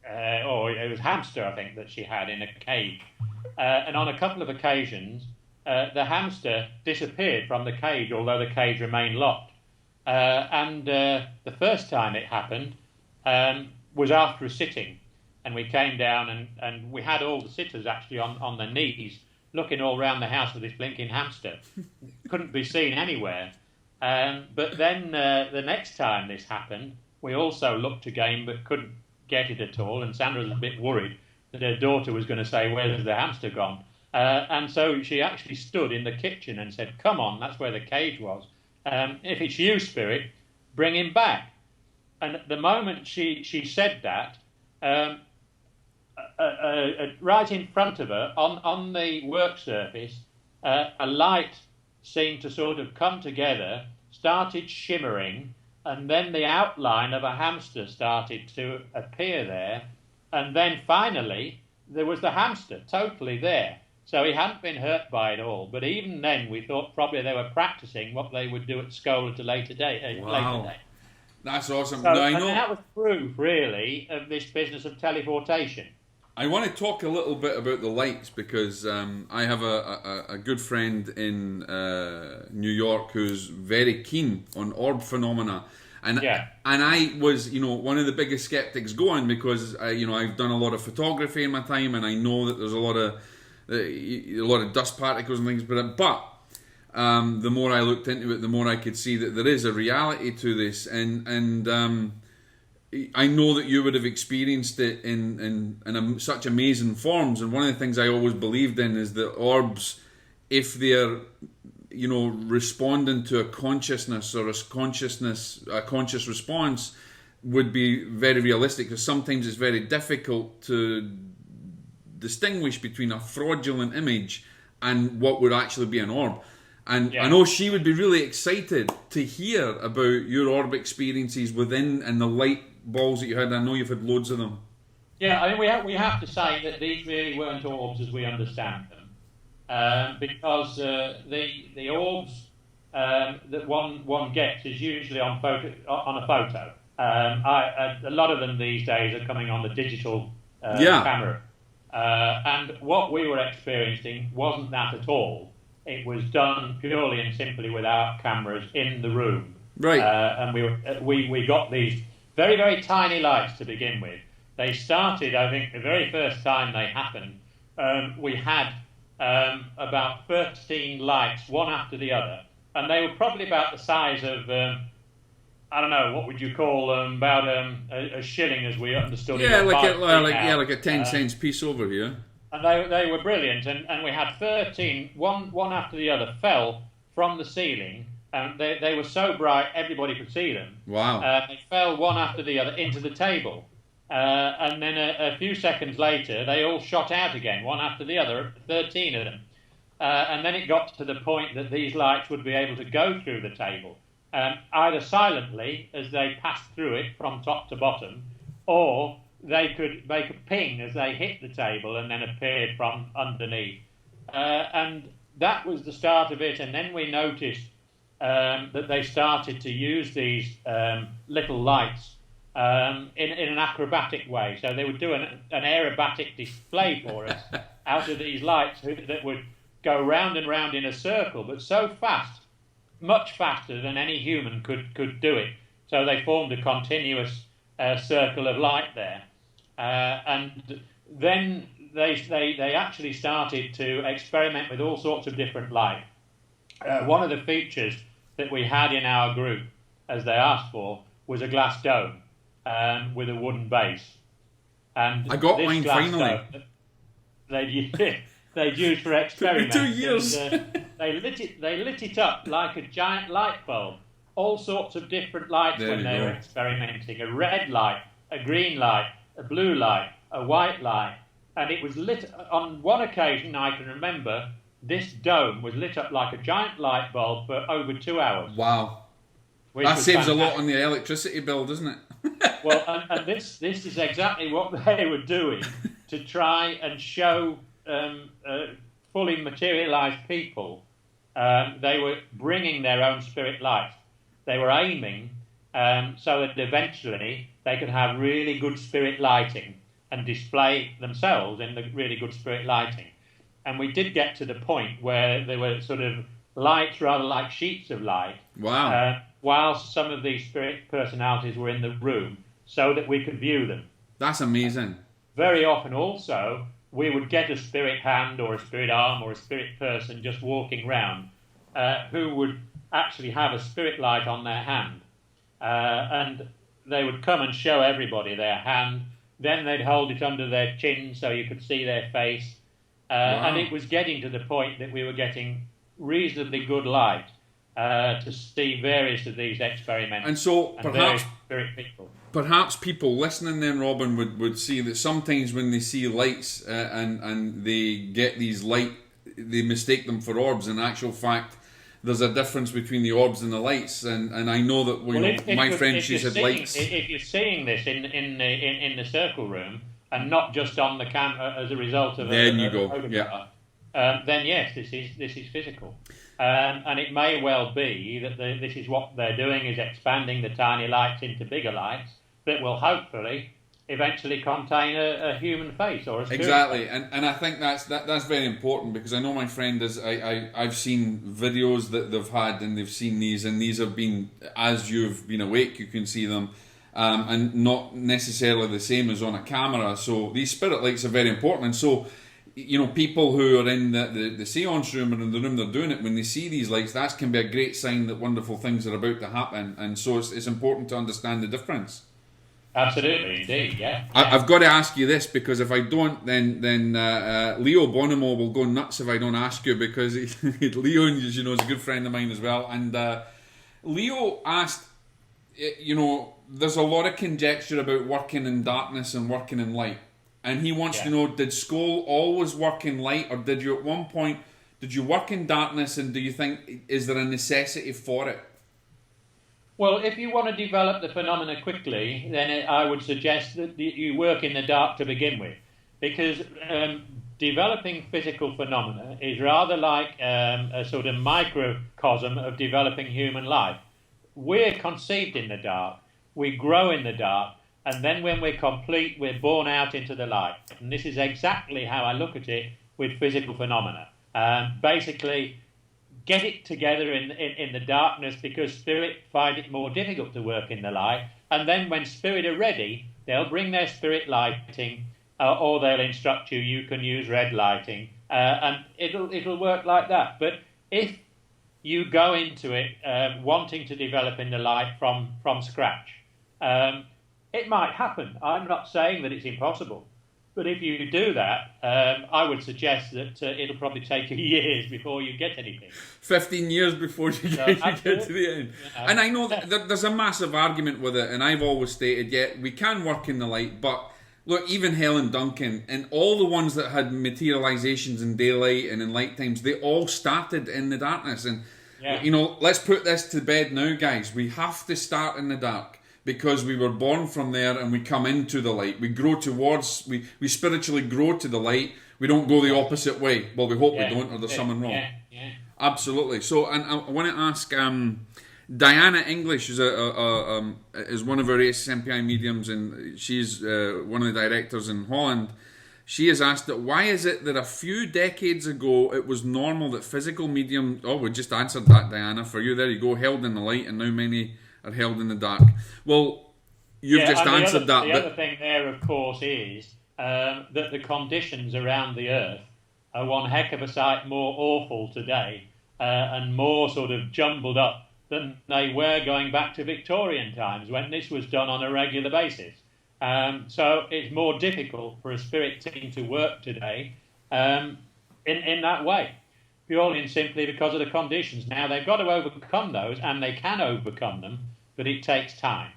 it was Hamster, I think, that she had in a cage. And on a couple of occasions, the hamster disappeared from the cage, although the cage remained locked. And the first time it happened was after a sitting. And we came down and we had all the sitters actually on their knees, looking all round the house for this blinking hamster. Couldn't be seen anywhere. But then the next time this happened, we also looked again but couldn't get it at all, and Sandra was a bit worried that her daughter was going to say, "Where's the hamster gone?" And so she actually stood in the kitchen and said, "Come on, that's where the cage was. If it's you, spirit, bring him back." And at the moment she said that, right in front of her, on the work surface, a light seemed to sort of come together, started shimmering, and then the outline of a hamster started to appear there, and then finally there was the hamster totally there. So he hadn't been hurt by it all, but even then we thought probably they were practicing what they would do at Scole at a later date. Wow. That's awesome. So, now, I know that was proof, really, of this business of teleportation. I want to talk a little bit about the lights, because I have a good friend in New York who's very keen on orb phenomena, and I was, you know, one of the biggest skeptics going, because I've done a lot of photography in my time, and I know that there's a lot of dust particles and things, but the more I looked into it, the more I could see that there is a reality to this, and I know that you would have experienced it in such amazing forms, and one of the things I always believed in is that orbs, if they're, you know, responding to a consciousness or a conscious response, would be very realistic, because sometimes it's very difficult to distinguish between a fraudulent image and what would actually be an orb. And I know she would be really excited to hear about your orb experiences within and the light balls that you had. I know you've had loads of them. Yeah, I mean, we have to say that these really weren't orbs as we understand them, because the orbs that one gets is usually on a photo. A lot of them these days are coming on the digital camera, and what we were experiencing wasn't that at all. It was done purely and simply without cameras in the room, right? And we got these very, very tiny lights to begin with. They started, I think, the very first time they happened, we had about 13 lights, one after the other, and they were probably about the size of, I don't know, what would you call them, about a shilling as we understood it. Yeah, like a 10 cents piece over here. And they were brilliant, and we had 13, one after the other, fell from the ceiling, and they were so bright everybody could see them. Wow. They fell one after the other into the table. And then a few seconds later, they all shot out again, one after the other, 13 of them. And then it got to the point that these lights would be able to go through the table, either silently as they passed through it from top to bottom, or they could make a ping as they hit the table and then appeared from underneath. And that was the start of it. And then we noticed that they started to use these little lights in an acrobatic way. So they would do an aerobatic display for us out of these lights that would go round and round in a circle, but so fast, much faster than any human could do it. So they formed a continuous circle of light there. And then they actually started to experiment with all sorts of different light. One of the features that we had in our group, as they asked for, was a glass dome with a wooden base. And I got mine finally. They'd used for experiments. 2 years. And, they lit it up like a giant light bulb. All sorts of different lights There when you they go. were experimenting. A red light, a green light, a blue light, a white light. And it was lit, on one occasion I can remember, this dome was lit up like a giant light bulb for over 2 hours. Wow. Which That was saves a lot fantastic. on the electricity bill, doesn't it? Well, and this is exactly what they were doing to try and show fully materialised people. They were bringing their own spirit light. They were aiming so that eventually they could have really good spirit lighting and display themselves in the really good spirit lighting. And we did get to the point where there were sort of lights rather like sheets of light. Wow. Whilst some of these spirit personalities were in the room so that we could view them. That's amazing. Very often also, we would get a spirit hand or a spirit arm or a spirit person just walking round who would actually have a spirit light on their hand. And they would come and show everybody their hand. Then they'd hold it under their chin so you could see their face. Wow. And it was getting to the point that we were getting reasonably good light to see various of these experiments. And so various spirit people. Perhaps people listening then, Robin, would see that sometimes when they see lights and they get these light, they mistake them for orbs. In actual fact, there's a difference between the orbs and the lights. And I know that my friend, she's had lights. If you're seeing this in the circle room and not just on the camera as a result of then a you go, photograph, yeah. then yes, this is physical. And it may well be that this is what they're doing, is expanding the tiny lights into bigger lights that will hopefully eventually contain a human face or a spirit. Exactly, and I think that's very important, because I know my friend is. I've seen videos that they've had, and they've seen these, and these have been, as you've been awake, you can see them, and not necessarily the same as on a camera. So these spirit lights are very important, and so, you know, people who are in the seance room or in the room they're doing it, when they see these lights, that can be a great sign that wonderful things are about to happen, and so it's important to understand the difference. Absolutely, indeed, yeah. I've got to ask you this, because if I don't, then Leo Bonomo will go nuts if I don't ask you, because Leo, as you know, is a good friend of mine as well. And Leo asked, you know, there's a lot of conjecture about working in darkness and working in light. And he wants to know, did Scole always work in light, or did you at one point, did you work in darkness, and do you think, is there a necessity for it? Well, if you want to develop the phenomena quickly, then I would suggest that you work in the dark to begin with, because developing physical phenomena is rather like a sort of microcosm of developing human life. We're conceived in the dark, we grow in the dark, and then when we're complete, we're born out into the light. And this is exactly how I look at it with physical phenomena. Basically, get it together in the darkness, because spirit find it more difficult to work in the light. And then when spirit are ready, they'll bring their spirit lighting, or they'll instruct you can use red lighting, and it'll work like that. But if you go into it wanting to develop in the light from scratch, it might happen. I'm not saying that it's impossible, but if you do that, I would suggest that it'll probably take you years before you get anything. 15 years before you get to the end. And I know that there's a massive argument with it, and I've always stated, yeah, we can work in the light, but look, even Helen Duncan and all the ones that had materializations in daylight and in light times, they all started in the darkness. And, you know, let's put this to bed now, guys. We have to start in the dark, because we were born from there and we come into the light. We grow towards, we spiritually grow to the light. We don't go the opposite way. Well, we hope we don't, or there's something wrong. Yeah. Absolutely. So, and I want to ask Diana English, is is one of our ASMPI mediums, and she's one of the directors in Holland. She has asked that why is it that a few decades ago it was normal that physical medium, we just answered that, Diana, for you. There you go, held in the light, and now many are held in the dark. Well, you've just answered that. The other thing there, of course, is that the conditions around the Earth are one heck of a sight more awful today and more sort of jumbled up than they were going back to Victorian times when this was done on a regular basis. So it's more difficult for a spirit team to work today in that way, purely and simply because of the conditions. Now, they've got to overcome those, and they can overcome them, but it takes time.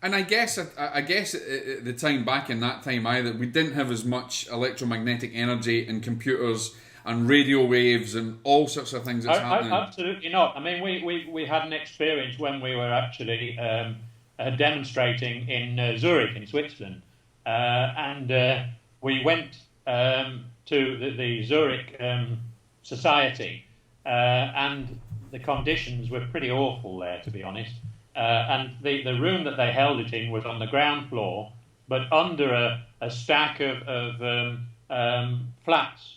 And I guess at the time, back in that time either, we didn't have as much electromagnetic energy and computers and radio waves and all sorts of things that's happening. Absolutely not. I mean, we had an experience when we were actually demonstrating in Zurich in Switzerland, and we went to the Zurich Society, and the conditions were pretty awful there, to be honest. And the room that they held it in was on the ground floor, but under a stack of flats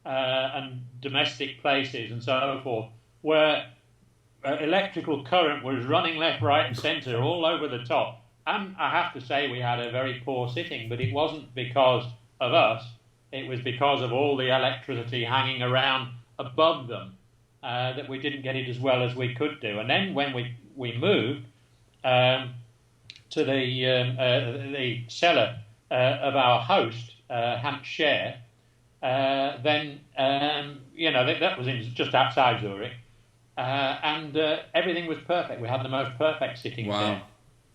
and domestic places and so forth, where electrical current was running left, right and centre all over the top. And I have to say we had a very poor sitting, but it wasn't because of us. It was because of all the electricity hanging around above them that we didn't get it as well as we could do. And then when we moved to the cellar of our host, Hamster, then that was just outside Zurich, and everything was perfect. We had the most perfect sitting there.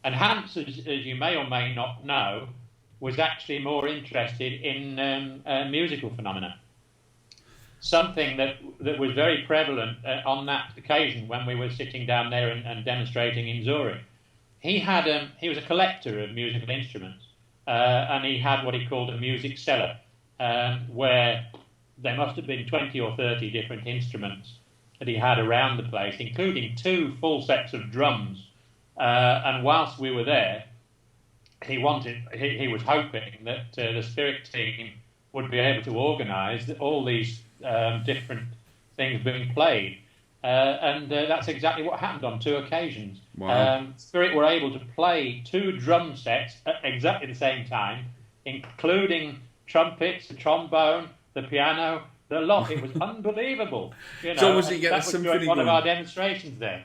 And Hans, as you may or may not know, was actually more interested in musical phenomena. Something that was very prevalent on that occasion when we were sitting down there and demonstrating in Zurich. He was a collector of musical instruments, and he had what he called a music cellar, where there must have been 20 or 30 different instruments that he had around the place, including 2 full sets of drums. And whilst we were there, he was hoping that the spirit team would be able to organise all these different things being played. And that's exactly what happened on 2 occasions. Wow. Spirit were able to play 2 drum sets at exactly the same time, including trumpets, the trombone, the piano, the lot. It was unbelievable. So was he get a symphony during one of our demonstrations there.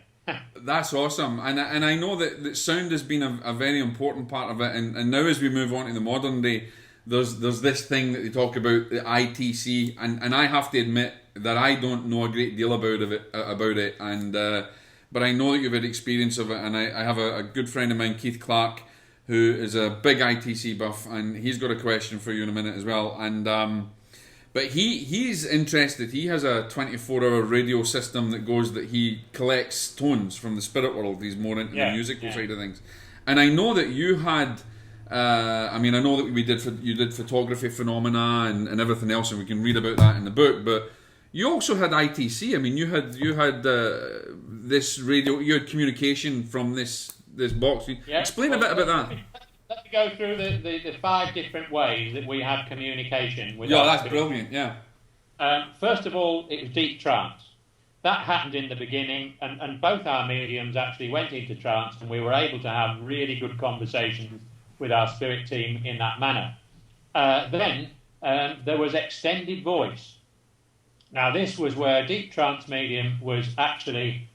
That's awesome, and I know that sound has been a very important part of it, and now as we move on to the modern day, there's this thing that they talk about, the ITC, and I have to admit that I don't know a great deal about it, and but I know that you've had experience of it, and I have a good friend of mine, Keith Clark, who is a big ITC buff, and he's got a question for you in a minute as well, and but he's interested. He has a 24-hour radio system that he collects tones from the spirit world. He's more into the musical side of things. And I know that you had, I know that you did photography phenomena and everything else, and we can read about that in the book. But you also had ITC. I mean, you had this radio. You had communication from this box. Explain a bit about that. Let me go through the 5 different ways that we have communication with. Yeah, that's brilliant. Yeah. First of all, it was deep trance. That happened in the beginning, and both our mediums actually went into trance, and we were able to have really good conversations with our spirit team in that manner. Then there was extended voice, Now, this was where a deep trance medium was actually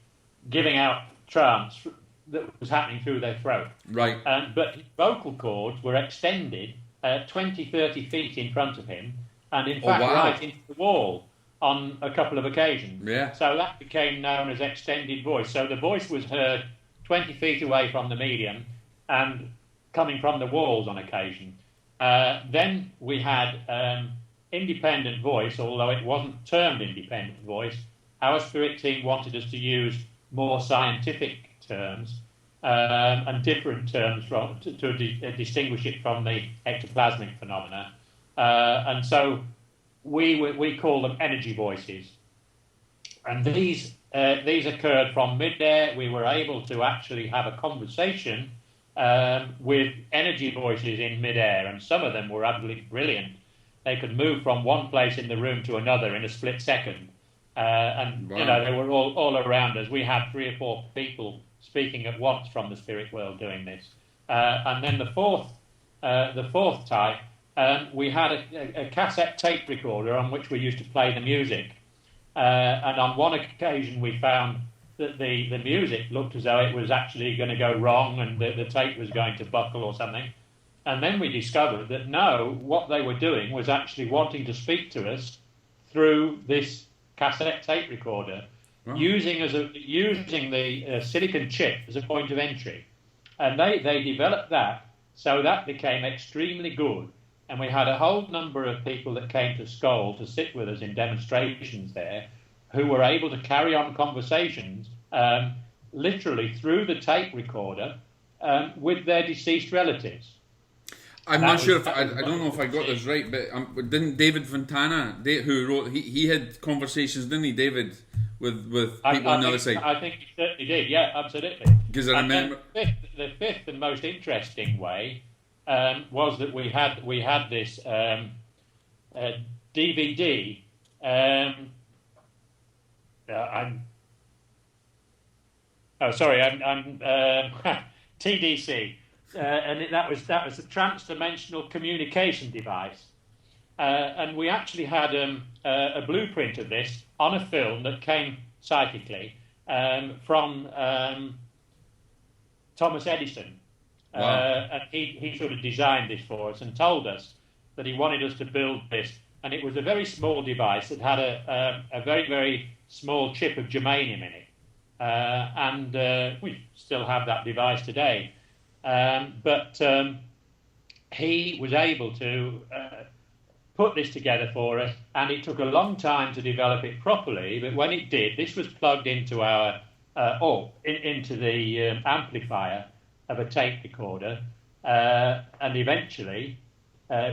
giving out trance that was happening through their throat. Right. But his vocal cords were extended 20, 30 feet in front of him, and in fact right into the wall on a couple of occasions. Yeah. So that became known as extended voice. So the voice was heard 20 feet away from the medium and coming from the walls on occasion. Then we had independent voice, although it wasn't termed independent voice. Our spirit team wanted us to use more scientific terms and different terms to distinguish it from the ectoplasmic phenomena. And so we call them energy voices. And these occurred from midair. We were able to actually have a conversation with energy voices in midair, and some of them were absolutely brilliant. They could move from one place in the room to another in a split second. And wow. You know, they were all around us. We had 3 or 4 people speaking at once from the spirit world doing this. And then the fourth type, we had a cassette tape recorder on which we used to play the music. And on one occasion we found that the music looked as though it was actually going to go wrong and the tape was going to buckle or something. And then we discovered that no, what they were doing was actually wanting to speak to us through this cassette tape recorder, wow. using the silicon chip as a point of entry. And they developed that, so that became extremely good. And we had a whole number of people that came to Scole to sit with us in demonstrations there, who were able to carry on conversations literally through the tape recorder with their deceased relatives. I'm not sure if I don't know if I got this right, but didn't David Fontana, who wrote, he had conversations, didn't he, David, with people on the other side? I think he certainly did. Yeah, absolutely. Because I remember the fifth and most interesting way was that we had this DVD. I'm TDC. And that was a Transdimensional Communication device, and we actually had a blueprint of this on a film that came psychically from Thomas Edison. Wow. And he sort of designed this for us and told us that he wanted us to build this, and it was a very small device that had a very, very small chip of germanium in it, and we still have that device today. But he was able to put this together for us, and it took a long time to develop it properly. But when it did, this was plugged into into the amplifier of a tape recorder, and eventually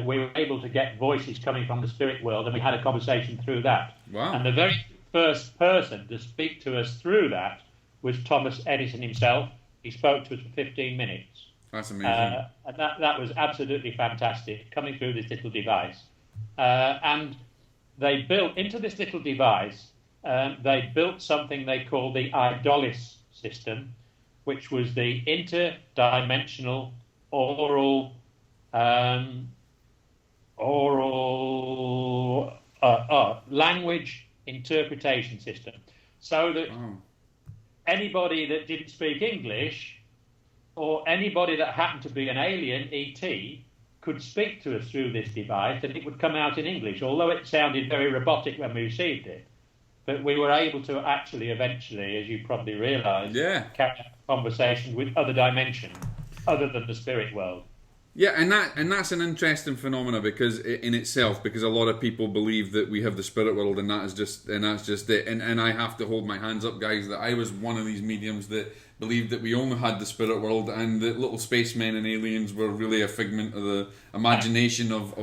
we were able to get voices coming from the spirit world, and we had a conversation through that. Wow. And the very first person to speak to us through that was Thomas Edison himself. He spoke to us for 15 minutes. That's amazing. And that was absolutely fantastic, coming through this little device. And they built, into this little device, they built something they called the Idolis system, which was the interdimensional oral language interpretation system. So that anybody that didn't speak English, or anybody that happened to be an alien, ET, could speak to us through this device, and it would come out in English, although it sounded very robotic when we received it. But we were able to actually, eventually, as you probably realise, carry out conversations with other dimensions, other than the spirit world. Yeah, and that's an interesting phenomena because in itself, because a lot of people believe that we have the spirit world, and that's just it. And I have to hold my hands up, guys, that I was one of these mediums that believed that we only had the spirit world, and that little spacemen and aliens were really a figment of the imagination of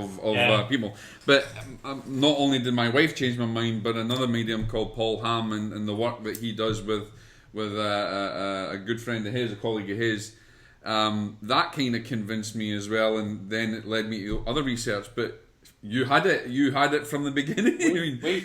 people. But not only did my wife change my mind, but another medium called Paul Ham and the work that he does with a good friend of his, a colleague of his. That kind of convinced me as well, and then it led me to other research. But you had it from the beginning.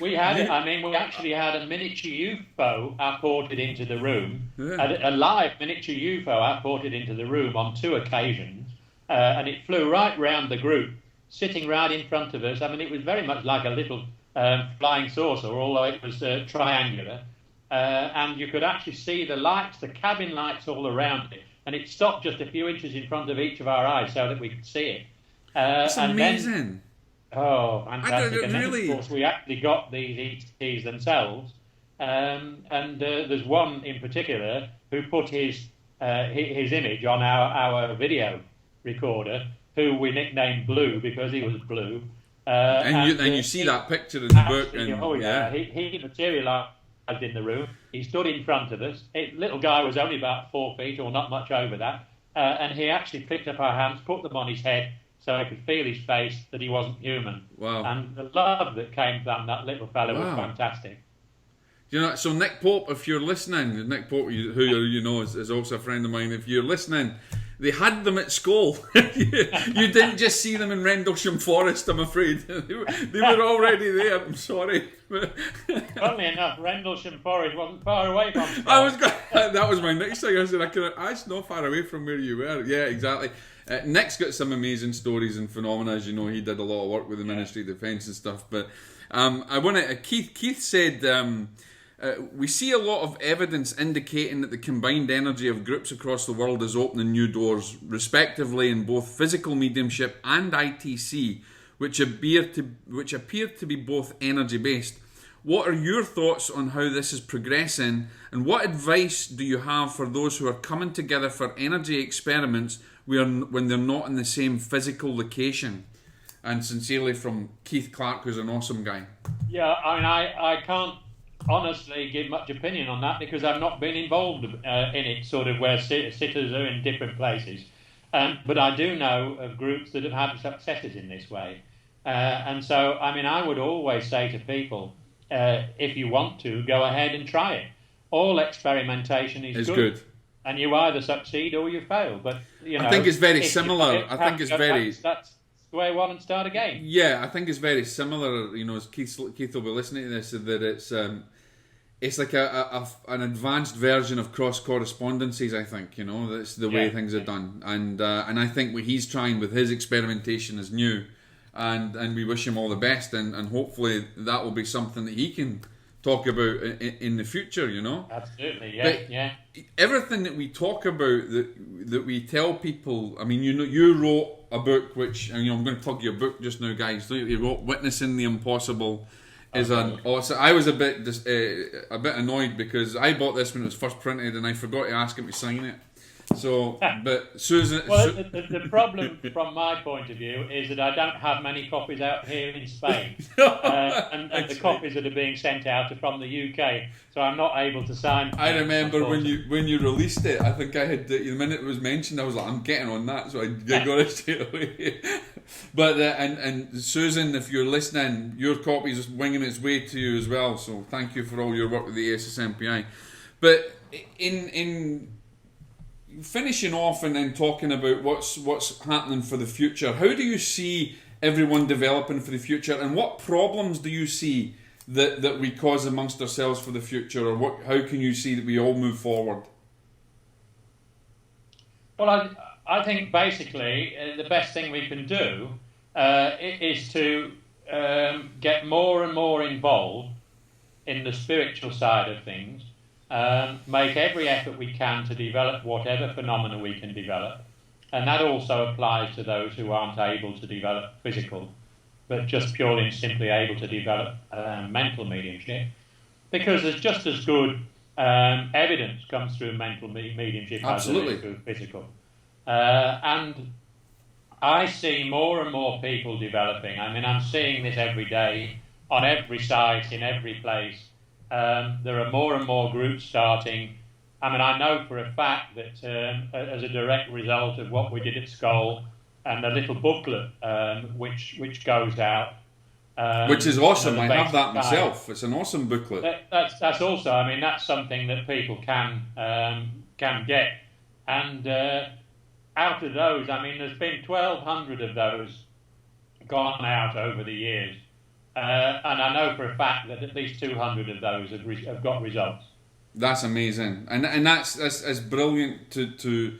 We had it. I mean, we actually had a miniature UFO apported into the room, a live miniature UFO apported into the room on 2 occasions, and it flew right round the group, sitting right in front of us. I mean, it was very much like a little flying saucer, although it was triangular. And you could actually see the lights, the cabin lights all around it. And it stopped just a few inches in front of each of our eyes so that we could see it. That's amazing. Then, oh, fantastic. And then, really... of course, we actually got these ETs themselves. And there's one in particular who put his image on our video recorder, who we nicknamed Blue because he was blue. And you see that picture in the book. And, he materialised in the room. He stood in front of us. Little guy was only about 4 feet or not much over that. And he actually picked up our hands, put them on his head so I could feel his face, that he wasn't human. Wow. And the love that came from that little fellow was fantastic. You know, so Nick Pope, if you're listening, Nick Pope, who you know is also a friend of mine, if you're listening, they had them at Scole. You didn't just see them in Rendlesham Forest, I'm afraid. They were already there, I'm sorry. Funnily enough, Rendlesham Forest wasn't far away from Scole. That was my next thing. I said, it's not far away from where you were. Yeah, exactly. Nick's got some amazing stories and phenomena. As you know, he did a lot of work with the Ministry of Defence and stuff. But I want to... Keith said... we see a lot of evidence indicating that the combined energy of groups across the world is opening new doors, respectively in both physical mediumship and ITC, which appear to be both energy-based. What are your thoughts on how this is progressing, and what advice do you have for those who are coming together for energy experiments when they're not in the same physical location? And sincerely from Keith Clark, who's an awesome guy. Yeah, I mean, I can't honestly give much opinion on that because I've not been involved in it, sort of where sitters are in different places. But I do know of groups that have had successes in this way. And so, I mean, I would always say to people, if you want to, go ahead and try it. All experimentation is good. And you either succeed or you fail. But, you know, I think it's very similar. I think it's very... That's square one and start again. Yeah, I think it's very similar. You know, as Keith will be listening to this, that it's like an advanced version of cross correspondences. I think, you know, that's the way things are done, and I think what he's trying with his experimentation is new, and we wish him all the best, and hopefully that will be something that he can talk about in the future. You know, absolutely, yeah. Everything that we talk about, that we tell people. I mean, you wrote a book which, and I'm going to plug your book just now, guys. You wrote "Witnessing the Impossible." I was a bit annoyed because I bought this when it was first printed and I forgot to ask him to sign it. So, but Susan... Well, the problem from my point of view is that I don't have many copies out here in Spain. And the copies that are being sent out are from the UK, so I'm not able to sign. I remember when you released it, I think I had... The minute it was mentioned, I was like, I'm getting on that, so I got it straight away. But, and Susan, if you're listening, your copy is winging its way to you as well, so thank you for all your work with the ASSMPI. But in finishing off and then talking about what's happening for the future, how do you see everyone developing for the future, and what problems do you see that we cause amongst ourselves for the future, or how can you see that we all move forward? Well, I think basically the best thing we can do is to get more and more involved in the spiritual side of things. Make every effort we can to develop whatever phenomena we can develop, and that also applies to those who aren't able to develop physical, but just purely and simply able to develop mental mediumship, because there's just as good evidence comes through mental mediumship as there is through physical. And I see more and more people developing. I mean, I'm seeing this every day on every site, in every place. There are more and more groups starting. I mean, I know for a fact that as a direct result of what we did at Scole and the little booklet which goes out. Which is awesome. I have that myself. It's an awesome booklet. That's also, I mean, that's something that people can get. And out of those, I mean, there's been 1,200 of those gone out over the years. And I know for a fact that at least 200 of those have got results. That's amazing, and that's brilliant to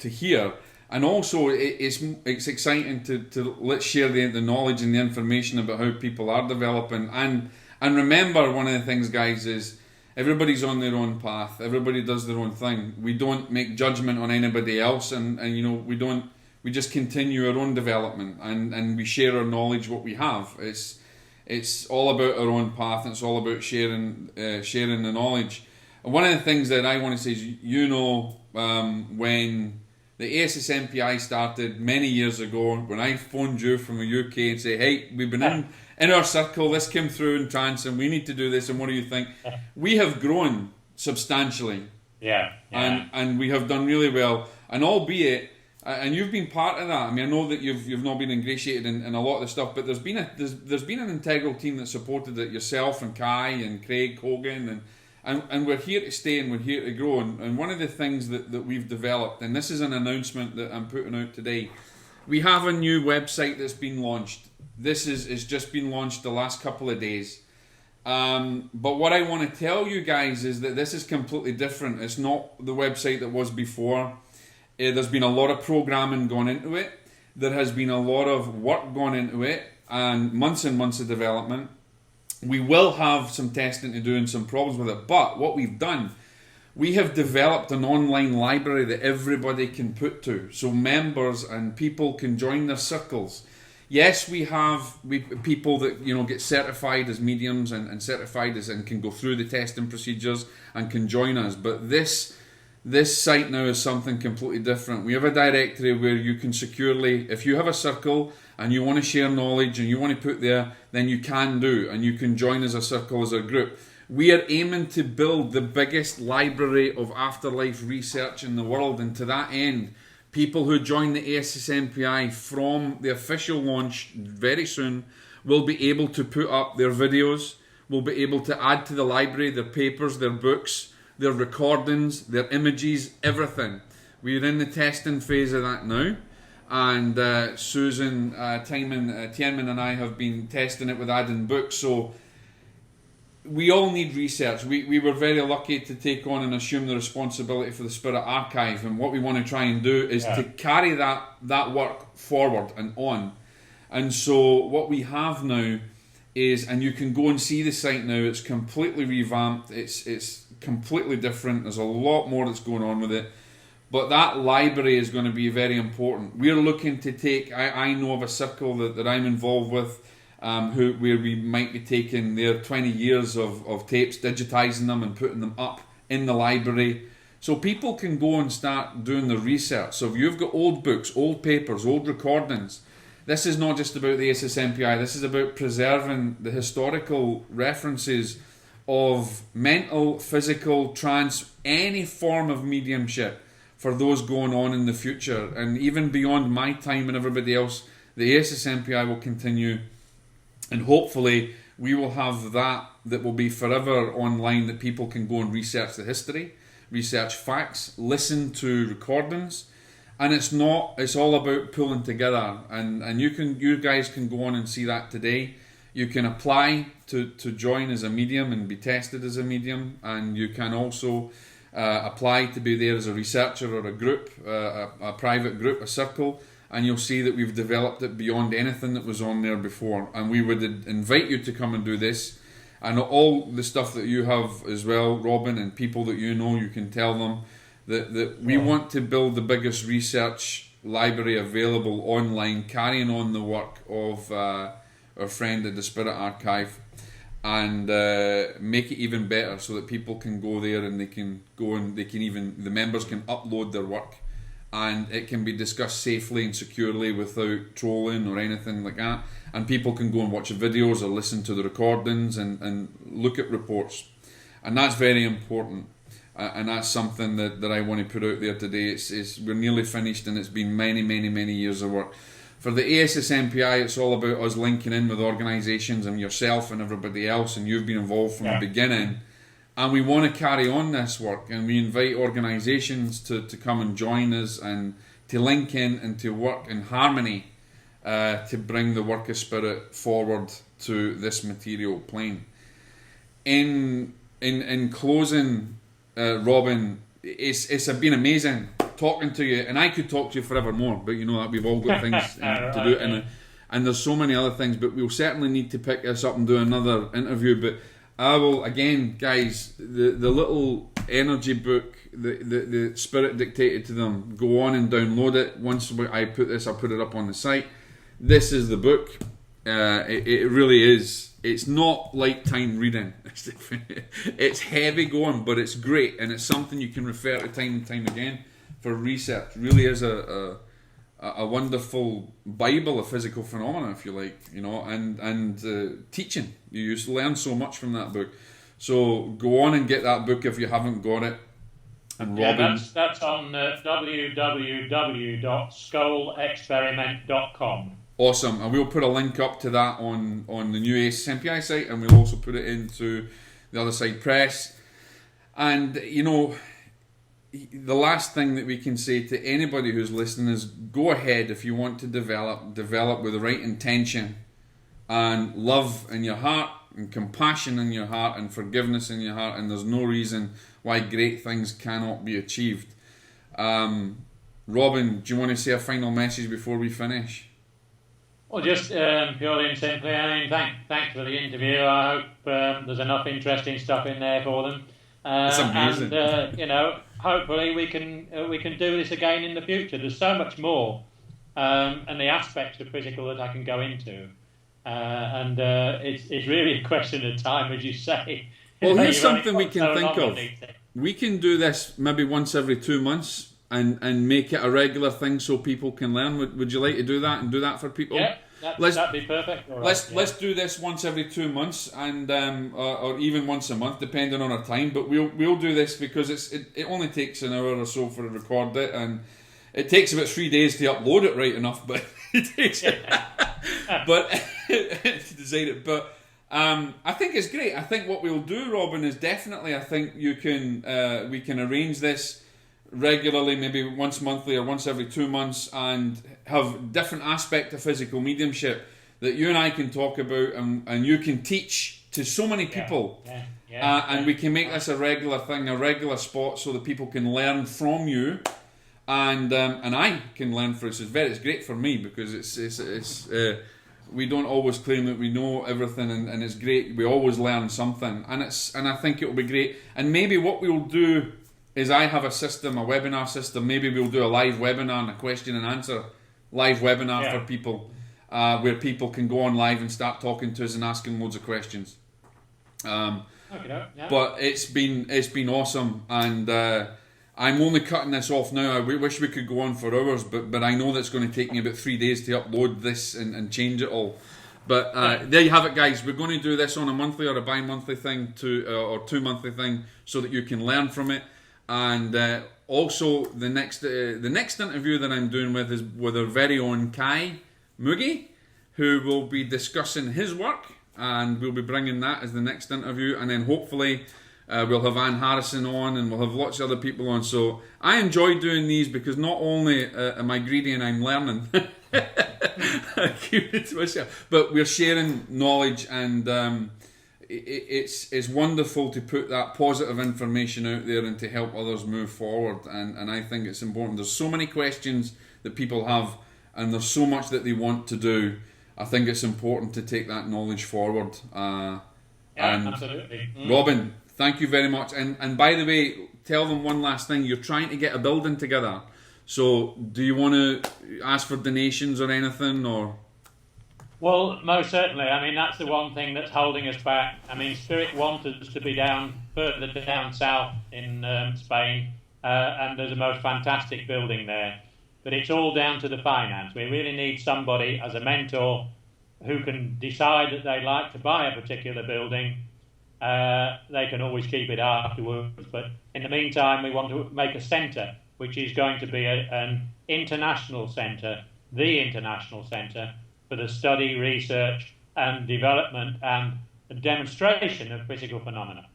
hear. And also, it's exciting to let's share the knowledge and the information about how people are developing. And remember, one of the things, guys, is everybody's on their own path. Everybody does their own thing. We don't make judgment on anybody else, and we just continue our own development, and we share our knowledge, what we have. It's all about our own path, and it's all about sharing the knowledge. And one of the things that I want to say is, when the ASSMPI started many years ago, when I phoned you from the UK and say, hey, we've been in our circle, this came through in trance, and we need to do this, and what do you think? We have grown substantially. Yeah. And we have done really well. And albeit, and you've been part of that. I mean, I know that you've not been ingratiated in a lot of the stuff, but there's been an integral team that supported it, yourself and Kai and Craig Hogan, and we're here to stay, and we're here to grow. And one of the things that we've developed, and this is an announcement that I'm putting out today, we have a new website that's been launched. This is just been launched the last couple of days. But what I want to tell you guys is that this is completely different. It's not the website that was before. There's been a lot of programming gone into it. There has been a lot of work gone into it, and months of development. We will have some testing to do and some problems with it, but what we've done, we have developed an online library that everybody can put to, so members and people can join their circles. Yes, we have people that get certified as mediums and certified as and can go through the testing procedures and can join us, but this site now is something completely different. We have a directory where you can securely, if you have a circle and you want to share knowledge and you want to put there, then you can do, and you can join as a circle, as a group. We are aiming to build the biggest library of afterlife research in the world, and to that end, people who join the ASSMPI from the official launch very soon will be able to put up their videos, will be able to add to the library their papers, their books, their recordings, their images, everything. We're in the testing phase of that now, and Susan Tianman and I have been testing it with adding books. So we all need research. We were very lucky to take on and assume the responsibility for the Spirit Archive, and what we want to try and do is to carry that work forward and on. And so what we have now is, and you can go and see the site now, it's completely revamped, it's completely different, there's a lot more that's going on with it, but that library is going to be very important. We're looking to take, I know of a circle that I'm involved with, where we might be taking their 20 years of tapes, digitising them and putting them up in the library, so people can go and start doing the research. So if you've got old books, old papers, old recordings, this is not just about the ASSMPI, this is about preserving the historical references of mental, physical, trance, any form of mediumship for those going on in the future. And even beyond my time and everybody else, the ASSMPI will continue, and hopefully we will have that will be forever online, that people can go and research the history, research facts, listen to recordings. And it's all about pulling together, and you guys can go on and see that today. You can apply to join as a medium and be tested as a medium, and you can also apply to be there as a researcher or a group, a private group, a circle, and you'll see that we've developed it beyond anything that was on there before. And we would invite you to come and do this, and all the stuff that you have as well, Robin, and people that you can tell them that we want to build the biggest research library available online, carrying on the work of our friend at the Spirit Archive, and make it even better so that people can go there and they can go and the members can upload their work, and it can be discussed safely and securely without trolling or anything like that, and people can go and watch the videos or listen to the recordings and look at reports, and that's very important. And that's something that I want to put out there today. We're nearly finished, and it's been many years of work. For the ASSMPI, it's all about us linking in with organisations and yourself and everybody else, and you've been involved from the beginning. And we want to carry on this work, and we invite organisations to come and join us and to link in and to work in harmony to bring the work of Spirit forward to this material plane. In closing, Robin, it's been amazing. talking to you, and I could talk to you forevermore, but you know that we've all got things to do, and there's so many other things, but we'll certainly need to pick this up and do another interview. But I will, again, guys, the little energy book, the spirit dictated to them, go on and download it. Once I put this, I'll put it up on the site. This is the book. It really is. It's not like time reading. It's heavy going, but it's great, and it's something you can refer to time and time again for research. It really is a wonderful Bible of physical phenomena, if you like, you know, and teaching. You used to learn so much from that book. So go on and get that book if you haven't got it. And Robin, that's on www.scoleexperiment.com. Awesome, and we'll put a link up to that on the new Ace MPI site, and we'll also put it into the Otherside Press. And you know, the last thing that we can say to anybody who's listening is, go ahead if you want to develop with the right intention and love in your heart and compassion in your heart and forgiveness in your heart, and there's no reason why great things cannot be achieved. Robin, do you want to say a final message before we finish? Well, just purely and simply, I mean, thanks for the interview. I hope there's enough interesting stuff in there for them. That's amazing. And you know, hopefully we can do this again in the future. There's so much more, and the aspects of physical that I can go into, and it's really a question of time, as you say. Well, here's something we can think of. We can do this maybe once every 2 months. And make it a regular thing so people can learn. Would you like to do that and do that for people? Yeah, that'd be perfect. All right, let's do this once every 2 months, and or even once a month, depending on our time. But we'll do this because it only takes an hour or so for to record it, and it takes about 3 days to upload it, right enough. But it takes, but to design it. But I think it's great. I think what we'll do, Robin, is definitely. I think we can arrange this regularly, maybe once monthly or once every 2 months, and have different aspect of physical mediumship that you and I can talk about, and you can teach to so many people. And we can make this a regular thing, a regular spot, so that people can learn from you, and I can learn from it. It's great for me because it's we don't always claim that we know everything, and it's great. We always learn something, and I think it will be great. And maybe what we'll do is I have a system, a webinar system. Maybe we'll do a live webinar and a question and answer live webinar for people, where people can go on live and start talking to us and asking loads of questions. But it's been awesome, and I'm only cutting this off now. I wish we could go on for hours, but I know that's going to take me about 3 days to upload this and change it all. But there you have it, guys. We're going to do this on a monthly or a bi-monthly thing or 2 monthly thing, so that you can learn from it. And also the next interview that I'm doing is with our very own Kai Mugi, who will be discussing his work, and we'll be bringing that as the next interview. And then hopefully we'll have Anne Harrison on, and we'll have lots of other people on. So I enjoy doing these because not only am I greedy and I'm learning, I keep it to myself, but we're sharing knowledge, and it's wonderful to put that positive information out there and to help others move forward, and I think it's important. There's so many questions that people have, and there's so much that they want to do. I think it's important to take that knowledge forward. Absolutely. Robin, thank you very much. And by the way, tell them one last thing. You're trying to get a building together. So do you want to ask for donations or anything, or? Well, most certainly. I mean, that's the one thing that's holding us back. I mean, Spirit wanted us to be further down south in Spain, and there's a most fantastic building there. But it's all down to the finance. We really need somebody as a mentor who can decide that they like to buy a particular building. They can always keep it afterwards. But in the meantime, we want to make a centre, which is going to be an international centre, the international centre, for the study, research and development and demonstration of physical phenomena.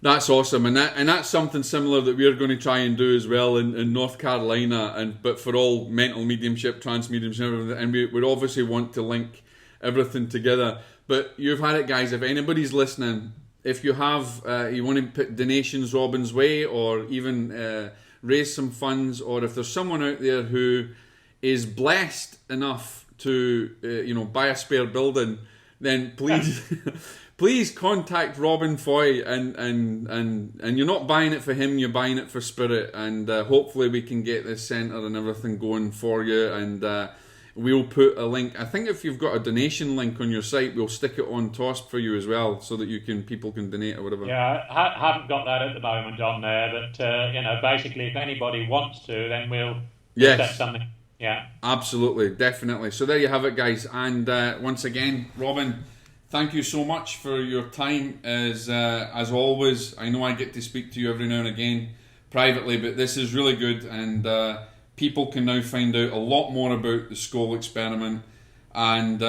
That's awesome, and that's something similar that we're going to try and do as well in North Carolina, but for all mental mediumship, trance mediumship, and we would obviously want to link everything together. But you've had it, guys. If anybody's listening, if you have you want to put donations Robin's way, or even raise some funds, or if there's someone out there who is blessed enough to buy a spare building, then please please contact Robin Foy, and you're not buying it for him, you're buying it for Spirit, and hopefully we can get this centre and everything going for you, and we'll put a link. I think if you've got a donation link on your site, we'll stick it on Tosp for you as well, so that people can donate or whatever. Yeah, I haven't got that at the moment on there, but basically if anybody wants to, then we'll set something. Yeah, absolutely, definitely. So there you have it, guys, and once again, Robin, thank you so much for your time. As always, I know I get to speak to you every now and again privately, but this is really good, and people can now find out a lot more about the Scole experiment and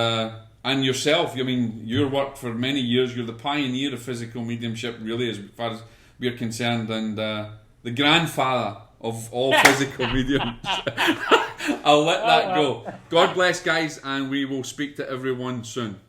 yourself. I mean, your work for many years. You're the pioneer of physical mediumship, really, as far as we're concerned, and the grandfather of all physical mediums. I'll let that go. God bless, guys, and we will speak to everyone soon.